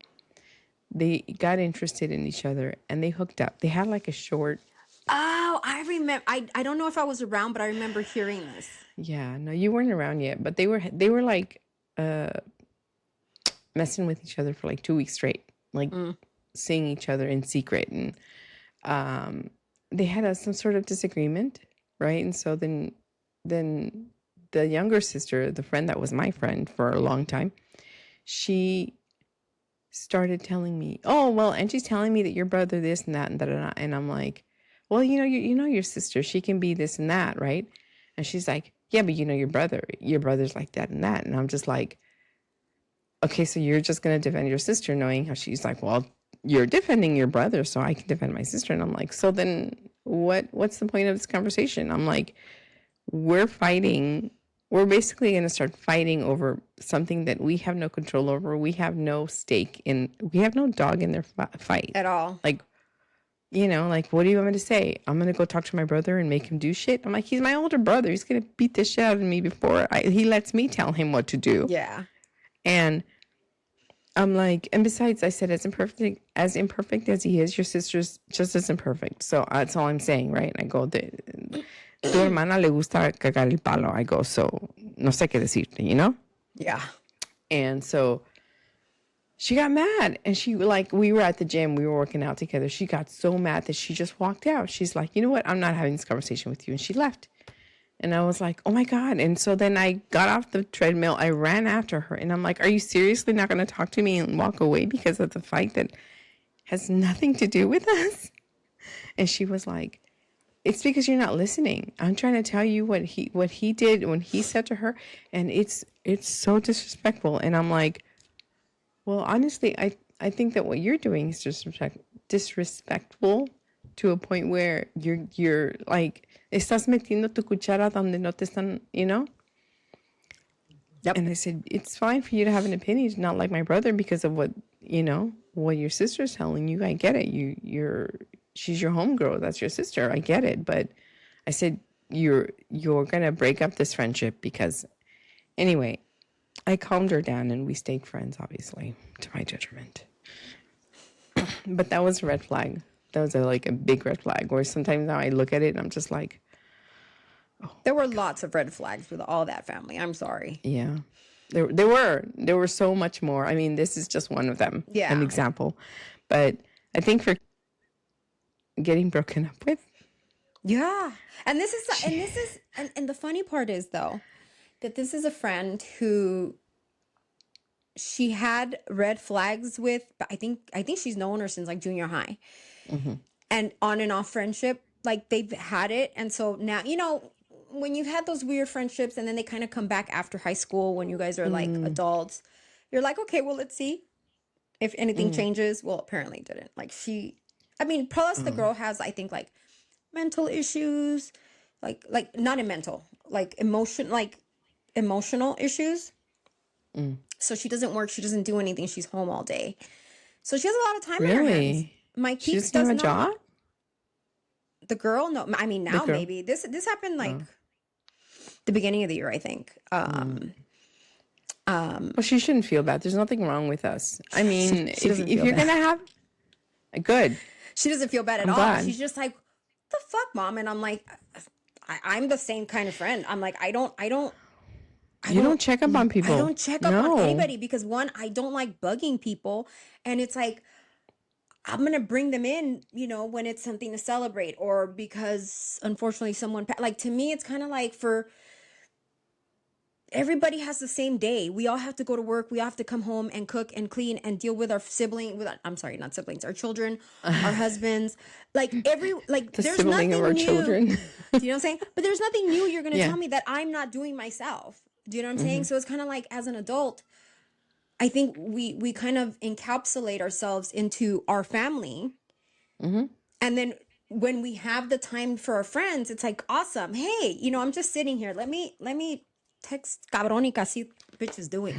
they got interested in each other and they hooked up. They had like a short. Oh, I remember. I don't know if I was around, but I remember hearing this. Yeah, no, you weren't around yet, but they were like messing with each other for like 2 weeks straight, like seeing each other in secret, and they had some sort of disagreement, right? And so then the younger sister, the friend that was my friend for a long time, she started telling me, "Oh, well," and she's telling me that your brother this and that and da. And I'm like, "Well, you know your sister, she can be this and that, right?" And she's like, "Yeah, but you know your brother's like that and that." And I'm just like, "Okay, so you're just gonna defend your sister," knowing how she's like, "Well, you're defending your brother, so I can defend my sister." And I'm like, "So then what's the point of this conversation?" I'm like, we're fighting. We're basically going to start fighting over something that we have no control over. We have no stake in. We have no dog in their fight at all. Like, like, what do you want me to say? I'm going to go talk to my brother and make him do shit? I'm like, he's my older brother. He's going to beat the shit out of me before he lets me tell him what to do. Yeah. And I'm like, and besides, I said, as imperfect as he is, your sister's just as imperfect. So that's all I'm saying, right? And I go, tu hermana le gusta cagar el palo. I go, so no sé qué decirte, Yeah. And so she got mad, and we were at the gym, we were working out together. She got so mad that she just walked out. She's like, you know what? I'm not having this conversation with you. And she left. And I was like, oh my God. And so then I got off the treadmill. I ran after her, and I'm like, are you seriously not going to talk to me and walk away because of the fight that has nothing to do with us? And she was like, it's because you're not listening. I'm trying to tell you what he did when he said to her, and it's so disrespectful. And I'm like, well, honestly, I think that what you're doing is disrespectful to a point where you're like, estás metiendo tu cuchara donde no te están, Yep. And I said, it's fine for you to have an opinion, not like my brother, because of what your sister's telling you. I get it. She's your homegirl. That's your sister. I get it. But I said, you're going to break up this friendship because, anyway, I calmed her down and we stayed friends, obviously, to my detriment. But that was a red flag. That was a big red flag, where sometimes now I look at it and I'm just like, oh. There were lots of red flags with all that family. I'm sorry. Yeah. There were so much more. I mean, this is just one of them. Yeah. An example. But I think for getting broken up with. Yeah. And the funny part is, though, that this is a friend who she had red flags with, but I think she's known her since like junior high. Mm-hmm. And on and off friendship, like they've had it. And so now, when you've had those weird friendships and then they kind of come back after high school when you guys are like adults, you're like, okay, well, let's see if anything changes. Well, apparently it didn't. Like plus the girl has, I think, like mental issues, like not in mental, like emotional issues. So she doesn't work. She doesn't do anything. She's home all day. So she has a lot of time in her hands. My she doesn't have a job? The girl? No. I mean, now maybe. This happened like the beginning of the year, I think. Well, she shouldn't feel bad. There's nothing wrong with us. I mean, if you're going to have... Good. She doesn't feel bad at all. Glad. She's just like, what the fuck, Mom? And I'm like, I'm the same kind of friend. I'm like, I don't check up on people. I don't check up on anybody because, one, I don't like bugging people. And it's like, I'm going to bring them in, when it's something to celebrate, or because unfortunately someone, like, to me, it's kind of like everybody has the same day. We all have to go to work. We all have to come home and cook and clean and deal with our not siblings, our children, our husbands, there's nothing of our new. Children. Do you know what I'm saying? But there's nothing new you're going to tell me that I'm not doing myself. Do you know what I'm saying? So it's kind of like, as an adult, I think we kind of encapsulate ourselves into our family. Mm-hmm. And then when we have the time for our friends, it's like, awesome. Hey, I'm just sitting here. Let me text Veronica, see what bitch is doing.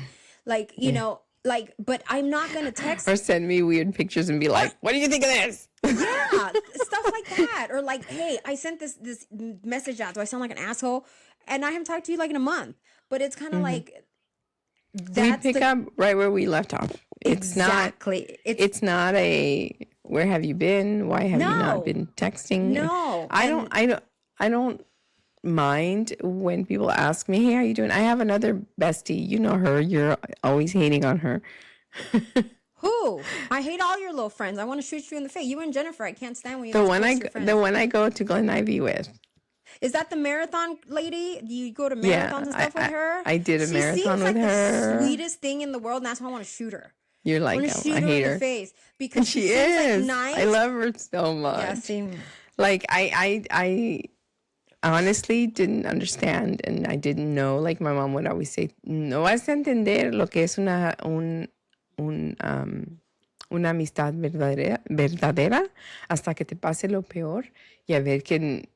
like, but I'm not going to text. Or send me weird pictures and be like, what do you think of this? Yeah, stuff like that. Or like, hey, I sent this message out. Do I sound like an asshole? And I haven't talked to you like in a month. But it's kind of like, we pick up right where we left off. Exactly. It's not a, where have you been? Why have you not been texting? No. I don't mind when people ask me, hey, how you doing? I have another bestie. You know her. You're always hating on her. Who? I hate all your little friends. I want to shoot you in the face. You and Jennifer, I can't stand when you the one I go to Glen Ivy with. Is that the marathon lady? Do you go to marathons and stuff with her? I did a marathon with her. The sweetest thing in the world, and that's why I want to shoot her. You're like, I hate her. In the face because she is like nice. I love her so much. Yeah, same. Like I honestly didn't understand, and I didn't know. Like my mom would always say, "No vas a entender lo que es una amistad verdadera hasta que te pase lo peor y a ver quién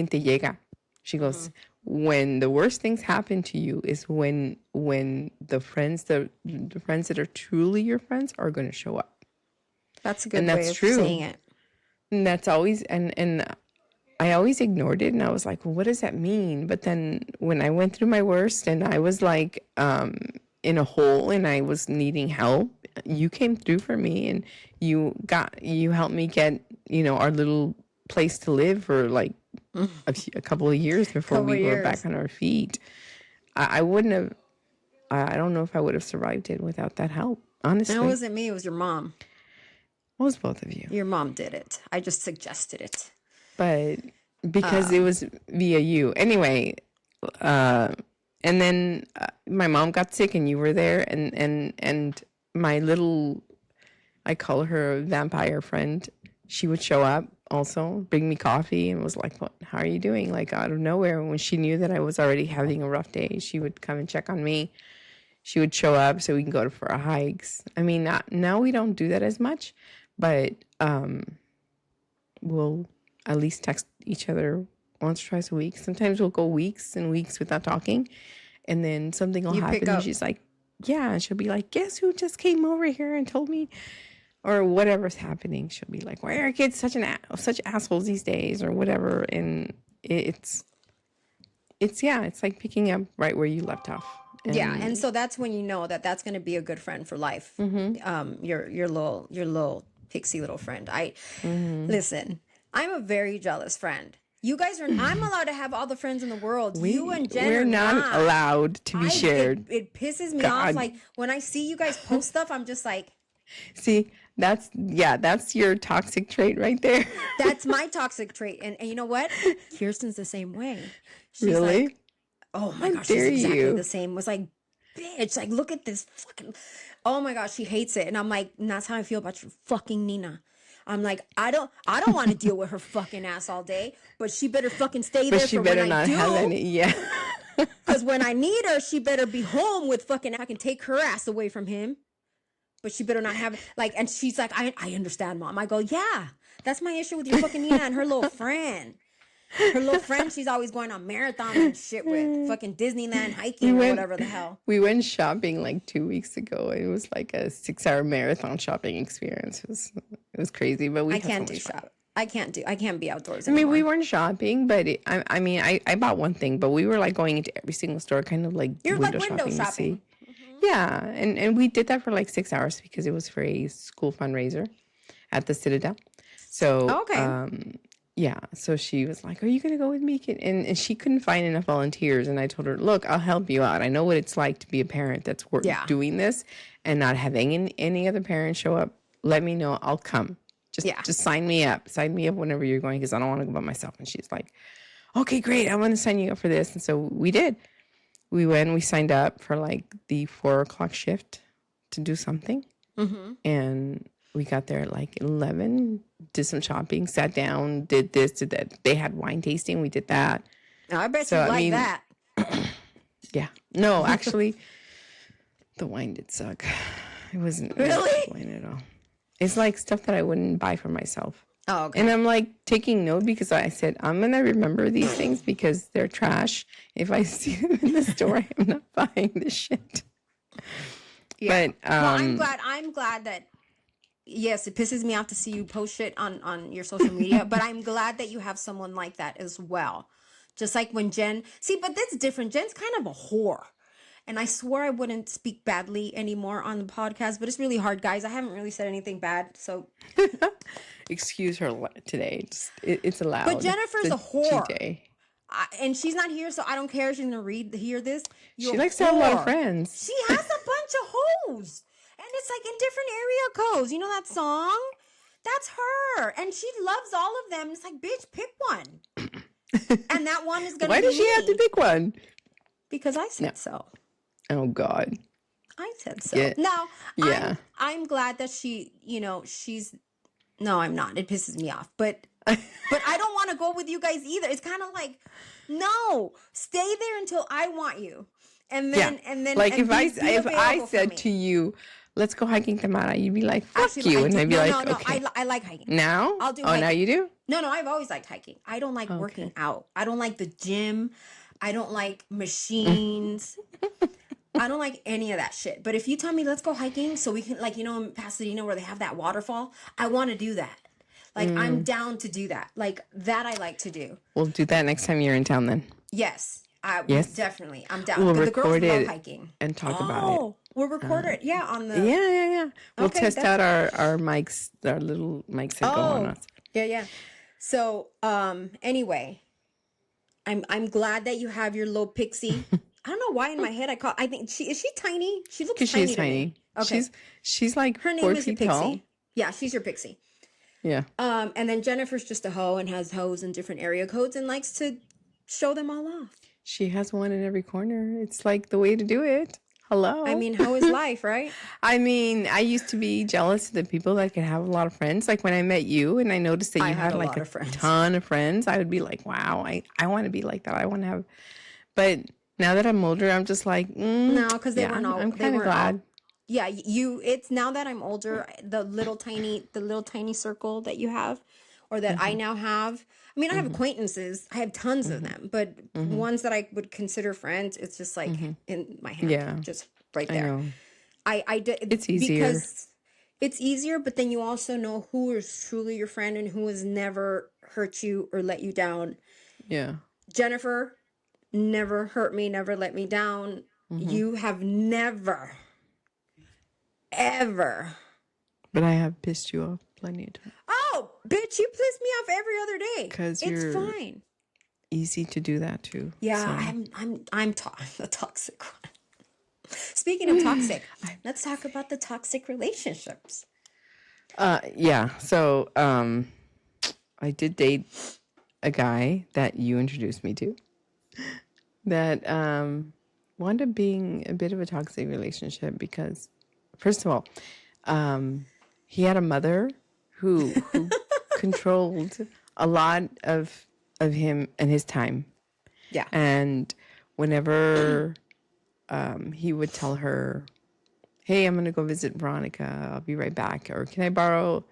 te llega." She goes, when the worst things happen to you is when the friends that are truly your friends are going to show up. That's a good way of saying it. And that's always, and I always ignored it, and I was like, well, what does that mean? But then when I went through my worst and I was like in a hole and I was needing help, you came through for me, and you helped me get, our little place to live for like a couple of years before we were back on our feet. I wouldn't have, I don't know if I would have survived it without that help, honestly. And it wasn't me, it was your mom. It was both of you. Your mom did it. I just suggested it. But because it was via you. Anyway, and then my mom got sick and you were there, and my little, I call her vampire friend, she would show up also, bring me coffee, and was like, "What? How are you doing?" Like out of nowhere. When she knew that I was already having a rough day, she would come and check on me. She would show up so we can go for our hikes. I mean, now we don't do that as much, but we'll at least text each other once or twice a week. Sometimes we'll go weeks and weeks without talking, and then something will happen and she's like, yeah, and she'll be like, guess who just came over here and told me, or whatever's happening. She'll be like, why are kids such assholes these days, or whatever. And it's like picking up right where you left off. And so that's when you know that that's going to be a good friend for life. Your little pixie little friend. Listen, I'm a very jealous friend. You guys are. I'm allowed to have all the friends in the world. You and Jen we're are not allowed to be shared. It pisses me off. Like when I see you guys post stuff, I'm just like, see, that's your toxic trait right there. That's my toxic trait. And you know what? Kirsten's the same way. She's really? Like, oh my gosh, she's exactly the same. Was like, bitch, like look at this fucking. Oh my gosh, she hates it, and I'm like, and that's how I feel about your fucking Nina. I'm like, I don't want to deal with her fucking ass all day, but she better fucking stay there for when I do. Have any, yeah. Because when I need her, she better be home with fucking. I can take her ass away from him, but she better not have like. And she's like, I understand, Mom. I go, yeah, that's my issue with your fucking Nina and her little friend. Her little friend, she's always going on marathons and shit with fucking Disneyland hiking or whatever the hell. We went shopping like 2 weeks ago. It was like a 6-hour marathon shopping experience. It was crazy, but I can't do shop. I can't be outdoors anymore. I mean, we weren't shopping, but I bought one thing, but we were like going into every single store, kind of like window shopping. Yeah, and we did that for like 6 hours because it was for a school fundraiser at the Citadel. So yeah, so she was like, are you going to go with me? And she couldn't find enough volunteers. And I told her, look, I'll help you out. I know what it's like to be a parent that's doing this and not having any other parents show up. Let me know. I'll come. Just sign me up. Sign me up whenever you're going because I don't want to go by myself. And she's like, okay, great. I want to sign you up for this. And so we did. We went, we signed up for like the 4 o'clock shift to do something. And we got there at like 11, did some shopping, sat down, did this, did that. They had wine tasting. We did that. Oh, I bet you like that. Yeah. No, actually, the wine did suck. It wasn't really wine at all. It's like stuff that I wouldn't buy for myself. Oh, okay. And I'm like taking note because I said, I'm going to remember these things because they're trash. If I see them in the store, I'm not buying this shit. Yeah. But I'm glad that. Yes, it pisses me off to see you post shit on your social media, but I'm glad that you have someone like that as well. Just like when Jen, see, but that's different. Jen's kind of a whore. And I swore I wouldn't speak badly anymore on the podcast, but it's really hard, guys. I haven't really said anything bad, so. Excuse her today. It's allowed. But Jennifer's a whore. And she's not here, so I don't care if she's going to hear this. She likes to have a lot of friends. She has a bunch of hoes. And it's like in different area codes. You know that song? That's her. And she loves all of them. It's like, bitch, pick one. And that one is going to be Why does she have to pick one? Because I said so. Oh, God. I said so. Yeah. Now, I'm glad that she, she's... No, I'm not. It pisses me off. But I don't want to go with you guys either. It's kind of like, no, stay there until I want you. And then, like, if I said to you, let's go hiking, Thamara, you'd be like, fuck you. And I'd be okay. I like hiking. Now? I'll do hiking. Now you do? No, I've always liked hiking. I don't like working out. I don't like the gym. I don't like machines. I don't like any of that shit. But if you tell me, let's go hiking so we can, like, in Pasadena where they have that waterfall, I want to do that. Like, I'm down to do that. Like, that I like to do. We'll do that next time you're in town then. Yes. Yes, definitely. I'm down. We'll the girls record it love hiking and talk about it. We'll record it. Yeah, on the. Yeah. We'll test out our mics, our little mics that go on us. Yeah. So, anyway, I'm glad that you have your little pixie. I don't know why in my head I think is she tiny? She looks tiny. She's tiny. Okay. She's like her name is your pixie. Tall. Yeah, she's your pixie. Yeah. And then Jennifer's just a hoe and has hoes in different area codes and likes to show them all off. She has one in every corner. It's like the way to do it. Hello. I mean, how is life, right? I mean, I used to be jealous of the people that could have a lot of friends. Like when I met you and I noticed that you had like a ton of friends, I would be like, wow, I want to be like that. I want to have. But now that I'm older, I'm just like, no, because they weren't all. I'm kind of glad. Yeah, it's now that I'm older, the little tiny circle that you have, or that I now have. I mean, I have acquaintances. I have tons of them, but ones that I would consider friends, it's just like in my hand, just right there. I did. It's easier because it's easier, but then you also know who is truly your friend and who has never hurt you or let you down. Yeah, Jennifer never hurt me, never let me down. You have never, ever. But I have pissed you off plenty of times. Oh, bitch, you piss me off every other day. Because it's fine. Easy to do that too. Yeah, so. I'm the toxic one. Speaking of toxic, let's talk about the toxic relationships. Yeah. So, I did date a guy that you introduced me to that wound up being a bit of a toxic relationship because, first of all, he had a mother who controlled a lot of him and his time. Yeah. And whenever he would tell her, hey, I'm going to go visit Veronica. I'll be right back. Or can I borrow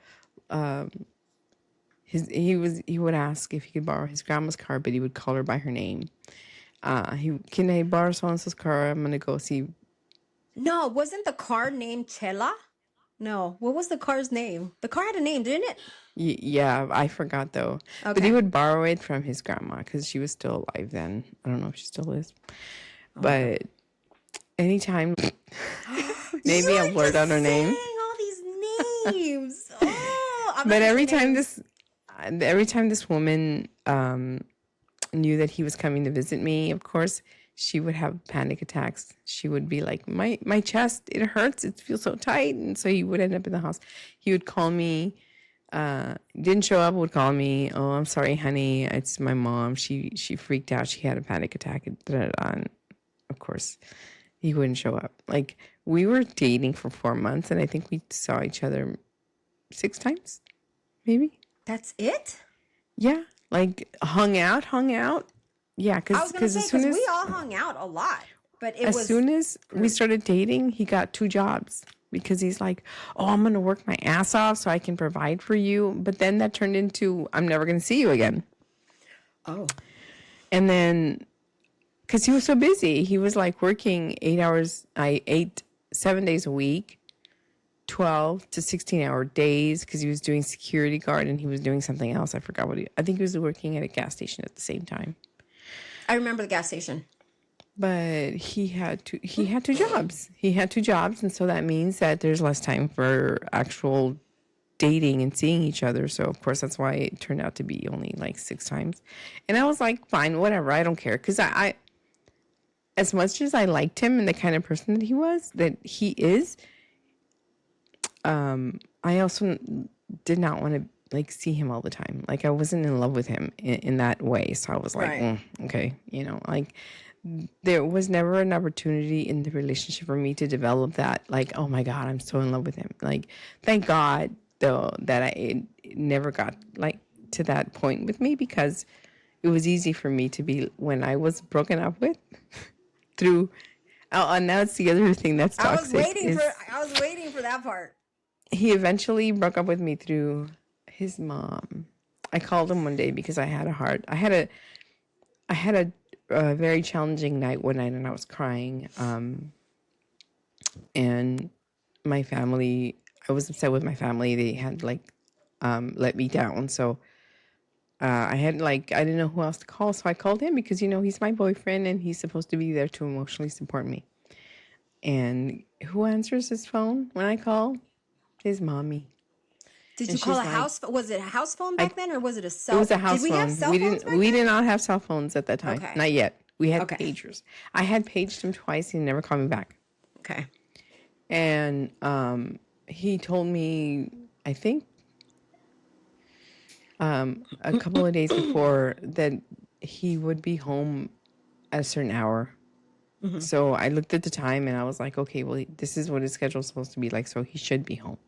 he would ask if he could borrow his grandma's car, but he would call her by her name. Can I borrow so-and-so's car? I'm going to go see. No, wasn't the car named Chela? No. What was the car's name? The car had a name, didn't it? Yeah, I forgot though. Okay. But he would borrow it from his grandma because she was still alive then. I don't know if she still is. But anytime, maybe I'll blurt out her name. All these names. But every time this woman knew that he was coming to visit me, of course, she would have panic attacks. She would be like, my chest, it hurts. It feels so tight. And so he would end up in the house. He would call me, didn't show up, would call me. Oh, I'm sorry, honey. It's my mom. She freaked out. She had a panic attack. And of course, he wouldn't show up. Like, we were dating for 4 months, and I think we saw each other 6 times, maybe. That's it? Yeah. Like, hung out. Yeah, because we all hung out a lot, but as soon as we started dating, he got 2 jobs because he's like, "Oh, I'm gonna work my ass off so I can provide for you." But then that turned into, "I'm never gonna see you again." Oh, and then because he was so busy, he was like working 8 7 days a week, 12 to 16-hour days, because he was doing security guard and he was doing something else. I forgot I think he was working at a gas station at the same time. I remember the gas station. But he had two jobs. He had two jobs, and so that means that there's less time for actual dating and seeing each other. So of course that's why it turned out to be only like 6 times. And I was like, fine, whatever, I don't care, because I as much as I liked him and the kind of person that he is, I also did not want to like see him all the time. Like I wasn't in love with him in that way. So I was like, Right. Okay, like there was never an opportunity in the relationship for me to develop that, like, oh my God, I'm so in love with him. Like, thank God though that it never got like to that point with me, because it was easy for me to be, when I was broken up with through, and that's the other thing that's toxic. I was waiting for that part. He eventually broke up with me through his mom. I called him one day because I had a very challenging night one night, and I was crying. And my family, I was upset with my family. They had let me down. So I didn't know who else to call. So I called him because, he's my boyfriend and he's supposed to be there to emotionally support me. And who answers his phone when I call? His mommy. Did you call a house? Was it a house phone back then, or was it a cell? It was a house phone. Did we have cell phones back then? We did not have cell phones at that time. Okay. Not yet. We had pagers. I had paged him twice. He never called me back. Okay. And he told me, I think, a couple of days before, that he would be home at a certain hour. Mm-hmm. So I looked at the time and I was like, okay, well, this is what his schedule is supposed to be like, so he should be home.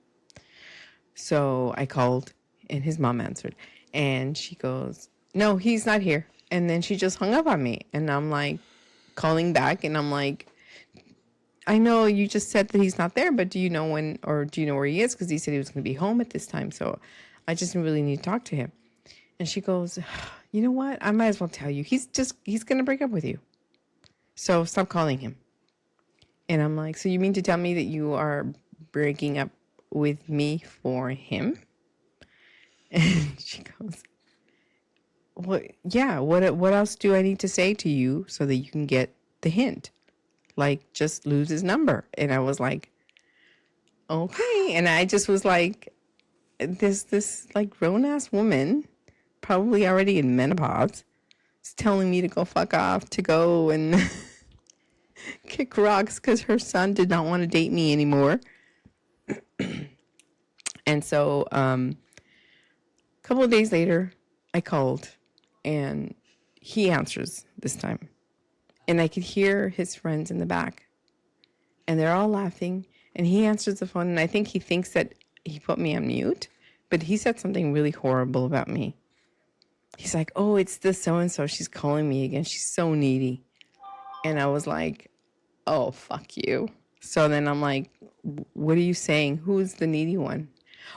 So I called and his mom answered, and she goes, no, he's not here. And then she just hung up on me, and I'm like calling back, and I'm like, I know you just said that he's not there, but do you know when, or do you know where he is? Because he said he was going to be home at this time. So I just really need to talk to him. And she goes, you know what? I might as well tell you. He's going to break up with you. So stop calling him. And I'm like, so you mean to tell me that you are breaking up with me for him? And she goes, well, yeah, what else do I need to say to you so that you can get the hint? Like, just lose his number. And I was like, okay. And I just was like, this like grown-ass woman, probably already in menopause, is telling me to go fuck off, to go and kick rocks because her son did not want to date me anymore. And so a couple of days later, I called, and he answers this time. And I could hear his friends in the back, and they're all laughing, and he answers the phone, and I think he thinks that he put me on mute, but he said something really horrible about me. He's like, oh, it's the so-and-so. She's calling me again. She's so needy. And I was like, oh, fuck you. So then I'm like, what are you saying? Who's the needy one?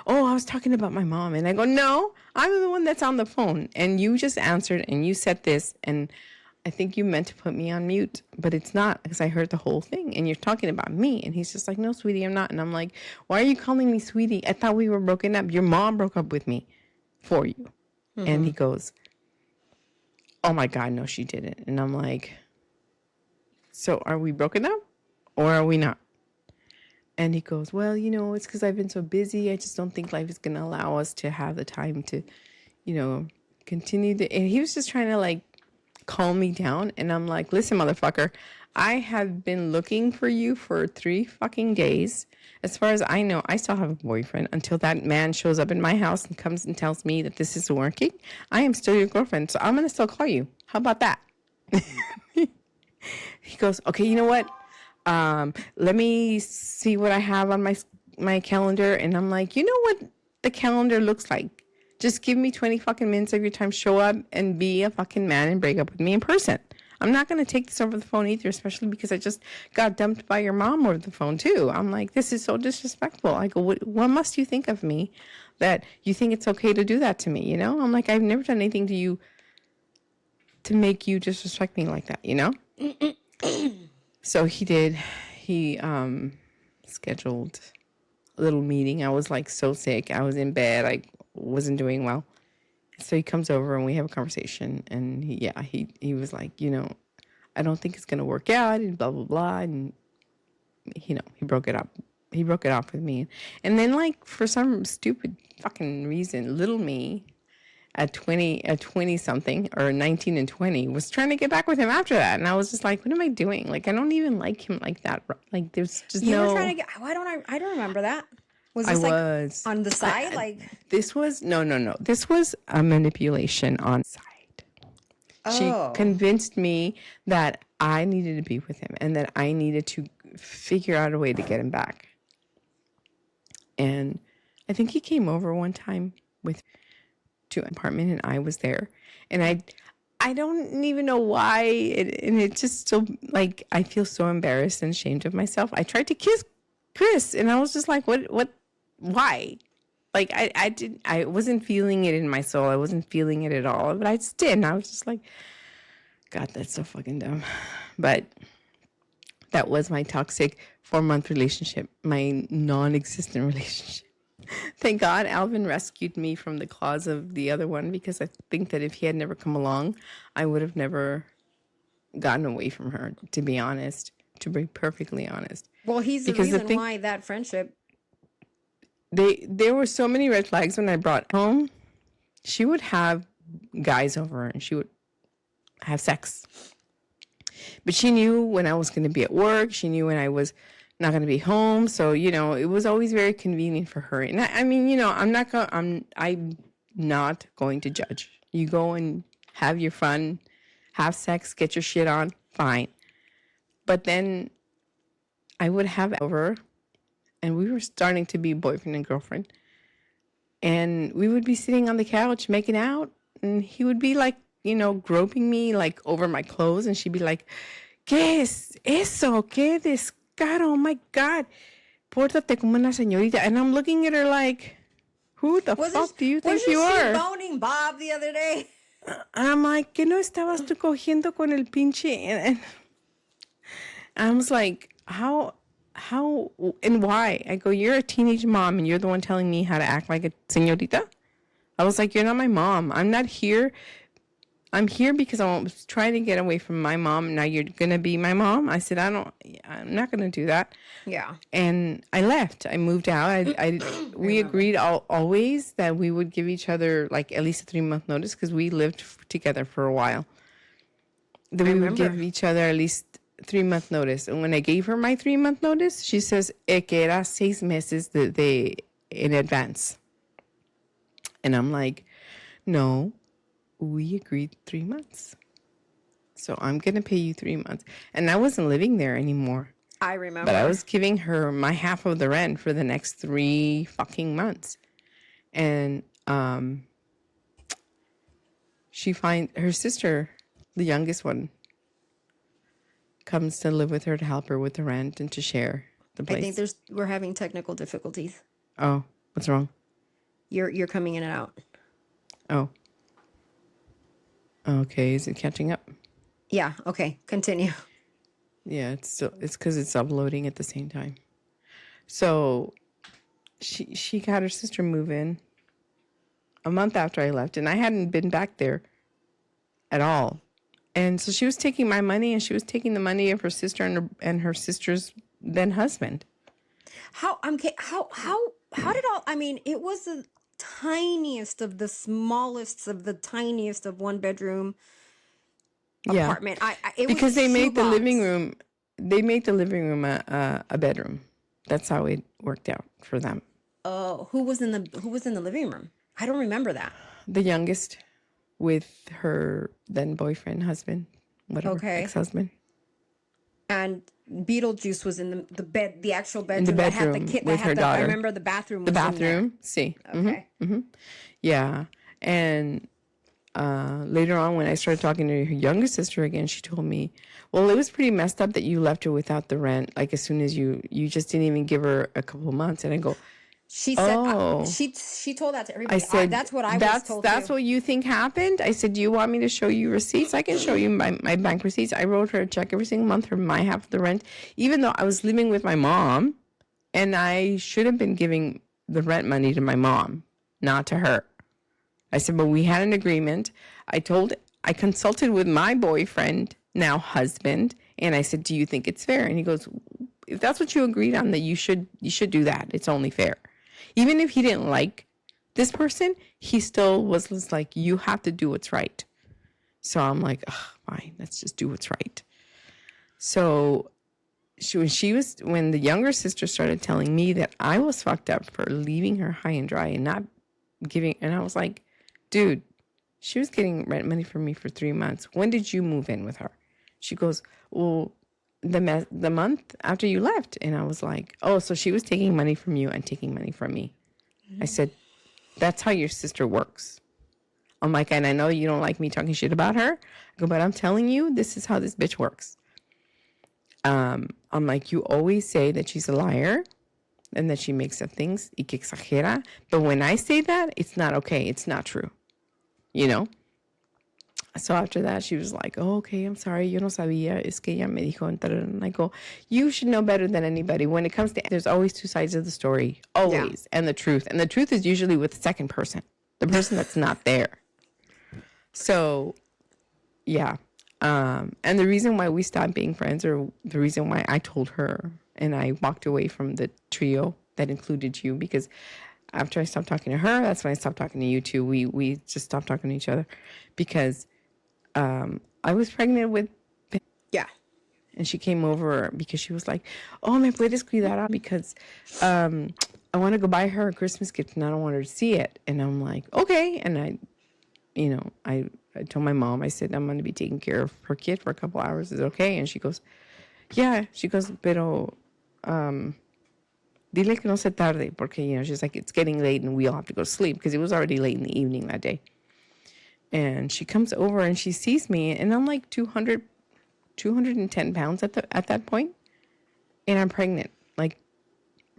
Oh, I was talking about my mom. And I go, no, I'm the one that's on the phone. And you just answered and you said this. And I think you meant to put me on mute, but it's not, because I heard the whole thing. And you're talking about me. And he's just like, no, sweetie, I'm not. And I'm like, why are you calling me sweetie? I thought we were broken up. Your mom broke up with me for you. Mm-hmm. And he goes, oh my God, no, she didn't. And I'm like, so are we broken up or are we not? And he goes, well, it's because I've been so busy. I just don't think life is going to allow us to have the time to, continue to. And he was just trying to like calm me down. And I'm like, listen, motherfucker, I have been looking for you for 3 fucking days. As far as I know, I still have a boyfriend until that man shows up in my house and comes and tells me that this is working. I am still your girlfriend, so I'm going to still call you. How about that? He goes, okay, you know what? Let me see what I have on my calendar. And I'm like, you know what the calendar looks like? Just give me 20 fucking minutes of your time, show up and be a fucking man and break up with me in person. I'm not going to take this over the phone either, especially because I just got dumped by your mom over the phone too. I'm like, this is so disrespectful. I go, what must you think of me that you think it's okay to do that to me? I'm like, I've never done anything to you to make you disrespect me like that, So he did. He scheduled a little meeting. I was like so sick. I was in bed. I wasn't doing well. So he comes over and we have a conversation. And he was like, I don't think it's going to work out and blah, blah, blah. And, he broke it up. He broke it off with me. And then, like, for some stupid fucking reason, little me at 20 something or 19 and 20 was trying to get back with him after that. And I was just like, what am I doing? Like, I don't even like him like that. Like, there's just you were trying to get, I don't remember that. Was this on the side? This was, no. This was a manipulation on the side. She convinced me that I needed to be with him and that I needed to figure out a way to get him back. And I think he came over one time to an apartment and I was there. And I don't even know why. And it just so, like, I feel so embarrassed and ashamed of myself. I tried to kiss Chris and I was just like, what, why? Like, I wasn't feeling it in my soul. I wasn't feeling it at all. But I just did. And I was just like, God, that's so fucking dumb. But that was my toxic 4-month relationship, my non-existent relationship. Thank God Alvin rescued me from the claws of the other one, because I think that if he had never come along, I would have never gotten away from her, to be honest, to be perfectly honest. Well, he's the reason why that friendship... There were so many red flags when I brought home. She would have guys over and she would have sex. But she knew when I was going to be at work. She knew when I was not going to be home. So, it was always very convenient for her. And I mean, I'm not going to judge. You go and have your fun, have sex, get your shit on, fine. But then I would have over, and we were starting to be boyfriend and girlfriend. And we would be sitting on the couch making out, and he would be like, groping me like over my clothes, and she'd be like, ¿Qué es eso? ¿Qué descaro? Oh my God. Pórtate como una señorita. And I'm looking at her like, who the fuck do you think you are? Was she boning Bob the other day? I'm like, ¿qué no estabas tú cogiendo con el pinche? And I was like, how and why? I go, you're a teenage mom and you're the one telling me how to act like a señorita? I was like, you're not my mom. I'm not here. I'm here because I was trying to get away from my mom. Now you're going to be my mom. I said, I'm not going to do that. Yeah. And I left. I moved out. We agreed always that we would give each other like at least a 3-month notice, because we lived together for a while. That we would give each other at least 3-month notice. And when I gave her my 3-month notice, she says, que era 6 meses in advance. And I'm like, no. We agreed 3 months. So I'm going to pay you 3 months. And I wasn't living there anymore. I remember. But I was giving her my half of the rent for the next 3 fucking months. And her sister, the youngest one, comes to live with her to help her with the rent and to share the place. I think we're having technical difficulties. Oh, what's wrong? You're coming in and out. Oh. Okay, is it catching up? Yeah, okay, continue. Yeah, it's because it's uploading at the same time. So she had her sister move in a month after I left, and I hadn't been back there at all. And so she was taking my money, and she was taking the money of her sister and her sister's then husband. How did all? I mean, it was the tiniest of the smallest of the tiniest of 1-bedroom apartment. Because they made the living room. They made the living room a bedroom. That's how it worked out for them. Oh, who was in the living room? I don't remember that. The youngest, with her then boyfriend, husband, whatever, ex-husband. And Beetlejuice was in the bed, the actual bedroom. In the bedroom that had the kid, with her daughter. I remember the bathroom. The bathroom. See. Okay. Mm-hmm. Yeah, and later on, when I started talking to her younger sister again, she told me, "Well, it was pretty messed up that you left her without the rent. Like as soon as you just didn't even give her a couple of months." And I go, she said, she told that to everybody. I said, that's what I was told. That's what you think happened? I said, do you want me to show you receipts? I can show you my bank receipts. I wrote her a check every single month for my half of the rent, even though I was living with my mom. And I should have been giving the rent money to my mom, not to her. I said, but we had an agreement. I consulted with my boyfriend, now husband, and I said, do you think it's fair? And he goes, if that's what you agreed on, that you should do that. It's only fair. Even if he didn't like this person, he still was like, you have to do what's right. So I'm like, fine, let's just do what's right. So when the younger sister started telling me that I was fucked up for leaving her high and dry and not giving, and I was like, dude, she was getting rent money from me for 3 months. When did you move in with her? She goes, well, the month after you left. And I was like, oh, so she was taking money from you and taking money from me. I said, that's how your sister works. I'm like, and I know you don't like me talking shit about her. I go, but I'm telling you, this is how this bitch works. I'm like, you always say that she's a liar and that she makes up things, y que exagera. But when I say that, it's not okay. It's not true. You know? So after that, she was like, oh, okay, I'm sorry. Yo no sabía. Es que ella me dijo. And I go, you should know better than anybody. When it comes to, there's always two sides of the story. Always. Yeah. And the truth. And the truth is usually with the second person. The person that's not there. So, yeah. And the reason why we stopped being friends, or the reason why I told her and I walked away from the trio that included you, because after I stopped talking to her, that's when I stopped talking to you too. We just stopped talking to each other because I was pregnant with. Yeah. And she came over because she was like, oh, me puedes cuidar, because I want to go buy her a Christmas gift and I don't want her to see it. And I'm like, okay. And I told my mom, I said, I'm going to be taking care of her kid for a couple hours. Is it okay? And she goes, yeah. She goes, pero dile que no se tarde, porque, she's like, it's getting late and we all have to go to sleep, because it was already late in the evening that day. And she comes over and she sees me, and I'm like 210 pounds at that point. And I'm pregnant, like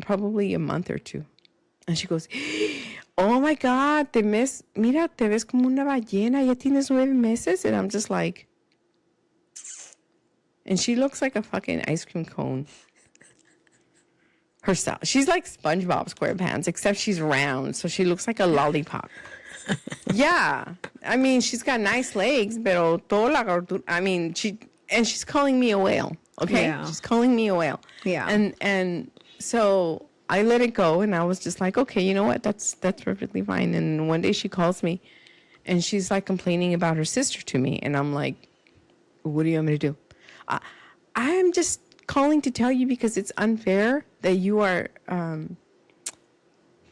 probably a month or two. And she goes, oh my God, mira, te ves como una ballena, ya tienes 9 meses. And I'm just like, and she looks like a fucking ice cream cone herself. She's like SpongeBob SquarePants, except she's round, so she looks like a lollipop. Yeah. I mean, she's got nice legs, pero toda la gordura, I mean, she's calling me a whale. Okay. Yeah. She's calling me a whale. Yeah. And so I let it go, and I was just like, okay, you know what? That's perfectly fine. And one day she calls me and she's like complaining about her sister to me. And I'm like, what do you want me to do? I'm just calling to tell you because it's unfair that you are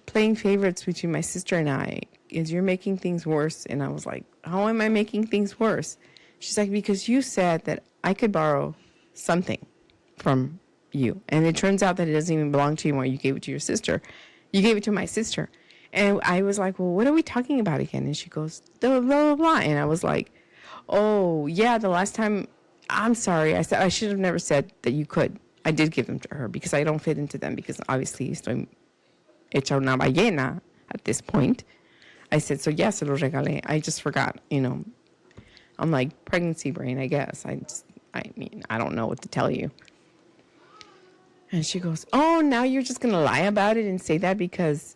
playing favorites between my sister and I, is you're making things worse. And I was like, how am I making things worse? She's like, because you said that I could borrow something from you, and it turns out that it doesn't even belong to you anymore. You gave it to your sister. You gave it to my sister. And I was like, well, what are we talking about again? And she goes, blah, blah, blah, blah. And I was like, oh, yeah, the last time, I'm sorry. I said, I should have never said that you could. I did give them to her because I don't fit into them, because obviously estoy hecha una ballena at this point. I said, so yes, se lo regalé. I just forgot, I'm like pregnancy brain, I guess. I mean, I don't know what to tell you. And she goes, oh, now you're just going to lie about it and say that because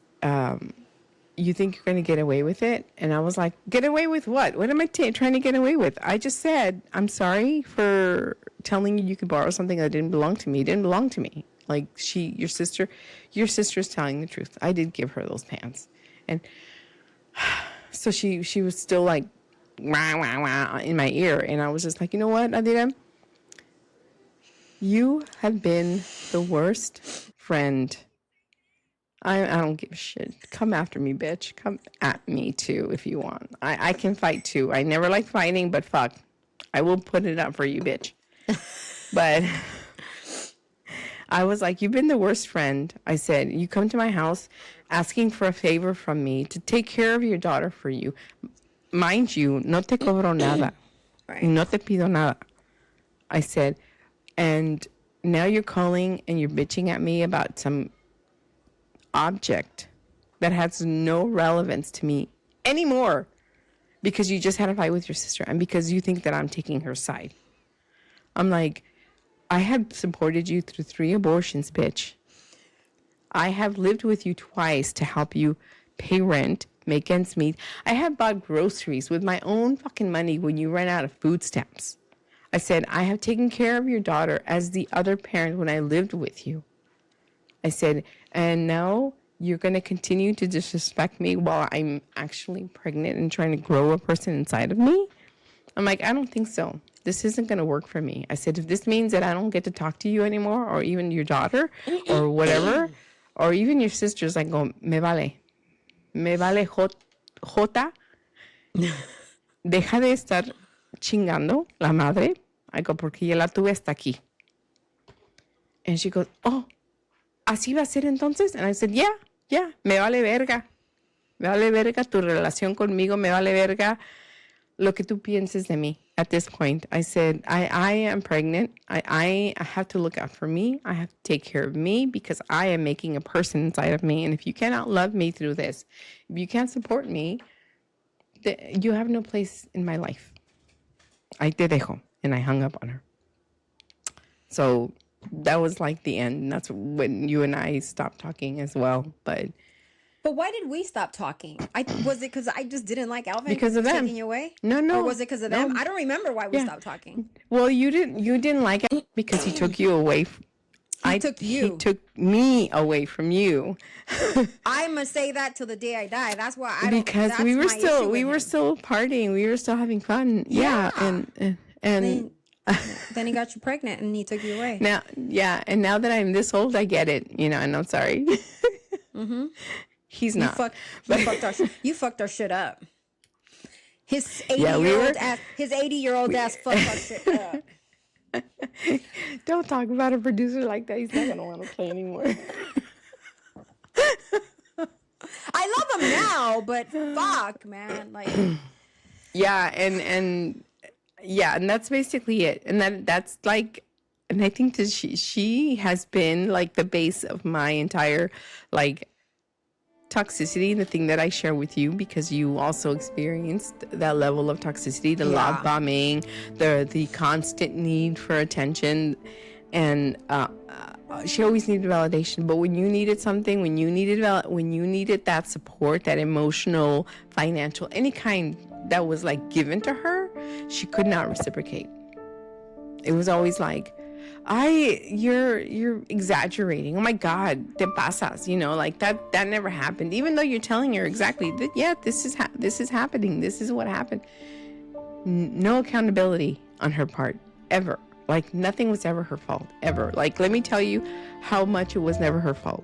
you think you're going to get away with it? And I was like, get away with what? What am I trying to get away with? I just said, I'm sorry for telling you could borrow something that didn't belong to me. It didn't belong to me. Like your sister's telling the truth. I did give her those pants. And so she was still like, wah, wah, wah, in my ear. And I was just like, you know what, Adira? You have been the worst friend. I don't give a shit. Come after me, bitch. Come at me too if you want. I can fight too. I never like fighting, but fuck. I will put it up for you, bitch. But I was like, you've been the worst friend. I said, you come to my house asking for a favor from me to take care of your daughter for you. Mind you, no te cobro nada. Right. No te pido nada. I said, and now you're calling and you're bitching at me about some object that has no relevance to me anymore because you just had a fight with your sister and because you think that I'm taking her side. I'm like, I have supported you through 3 abortions, bitch. I have lived with you twice to help you pay rent, make ends meet. I have bought groceries with my own fucking money when you ran out of food stamps. I said, I have taken care of your daughter as the other parent when I lived with you. I said, and now you're going to continue to disrespect me while I'm actually pregnant and trying to grow a person inside of me? I'm like, I don't think so. This isn't going to work for me. I said, if this means that I don't get to talk to you anymore, or even your daughter, or whatever, or even your sisters, I go, me vale Jota, deja de estar chingando la madre. I go, porque ya la tuve hasta aquí. And she goes, oh, ¿así va a ser entonces? And I said, yeah, me vale verga. Me vale verga tu relación conmigo, me vale verga lo que tú pienses de mí at this point. I said, I am pregnant. I have to look out for me. I have to take care of me because I am making a person inside of me. And if you cannot love me through this, if you can't support me, you have no place in my life. Ahí te dejo. And I hung up on her. So that was like the end. That's when you and I stopped talking as well. But why did we stop talking? Was it because I just didn't like Alvin because of them taking you away? No. Or was it because of them? I don't remember why we stopped talking. Well, you didn't like it because he took you away. He took me away from you. I must say that till the day I die. That's why I don't. Because we were still partying. We were still having fun. Yeah. And then he got you pregnant and he took you away. Now, and now that I'm this old, I get it. And I'm sorry. Mm-hmm. He's not. You fucked our shit up. His 80-year-old ass fucked our shit up. Don't talk about a producer like that. He's not gonna want to play anymore. I love him now, but fuck, man. Like, and that's basically it. And that's like, and I think that she has been like the base of my entire like toxicity, the thing that I share with you, because you also experienced that level of toxicity, the love bombing, the constant need for attention, and she always needed validation. But when you needed something, when you needed that support, that emotional, financial, any kind that was like given to her, she could not reciprocate. It was always like, you're exaggerating. Oh my God, te pasas, like that never happened. Even though you're telling her exactly that, this is happening. This is what happened. No accountability on her part, ever. Like nothing was ever her fault, ever. Like, let me tell you how much it was never her fault.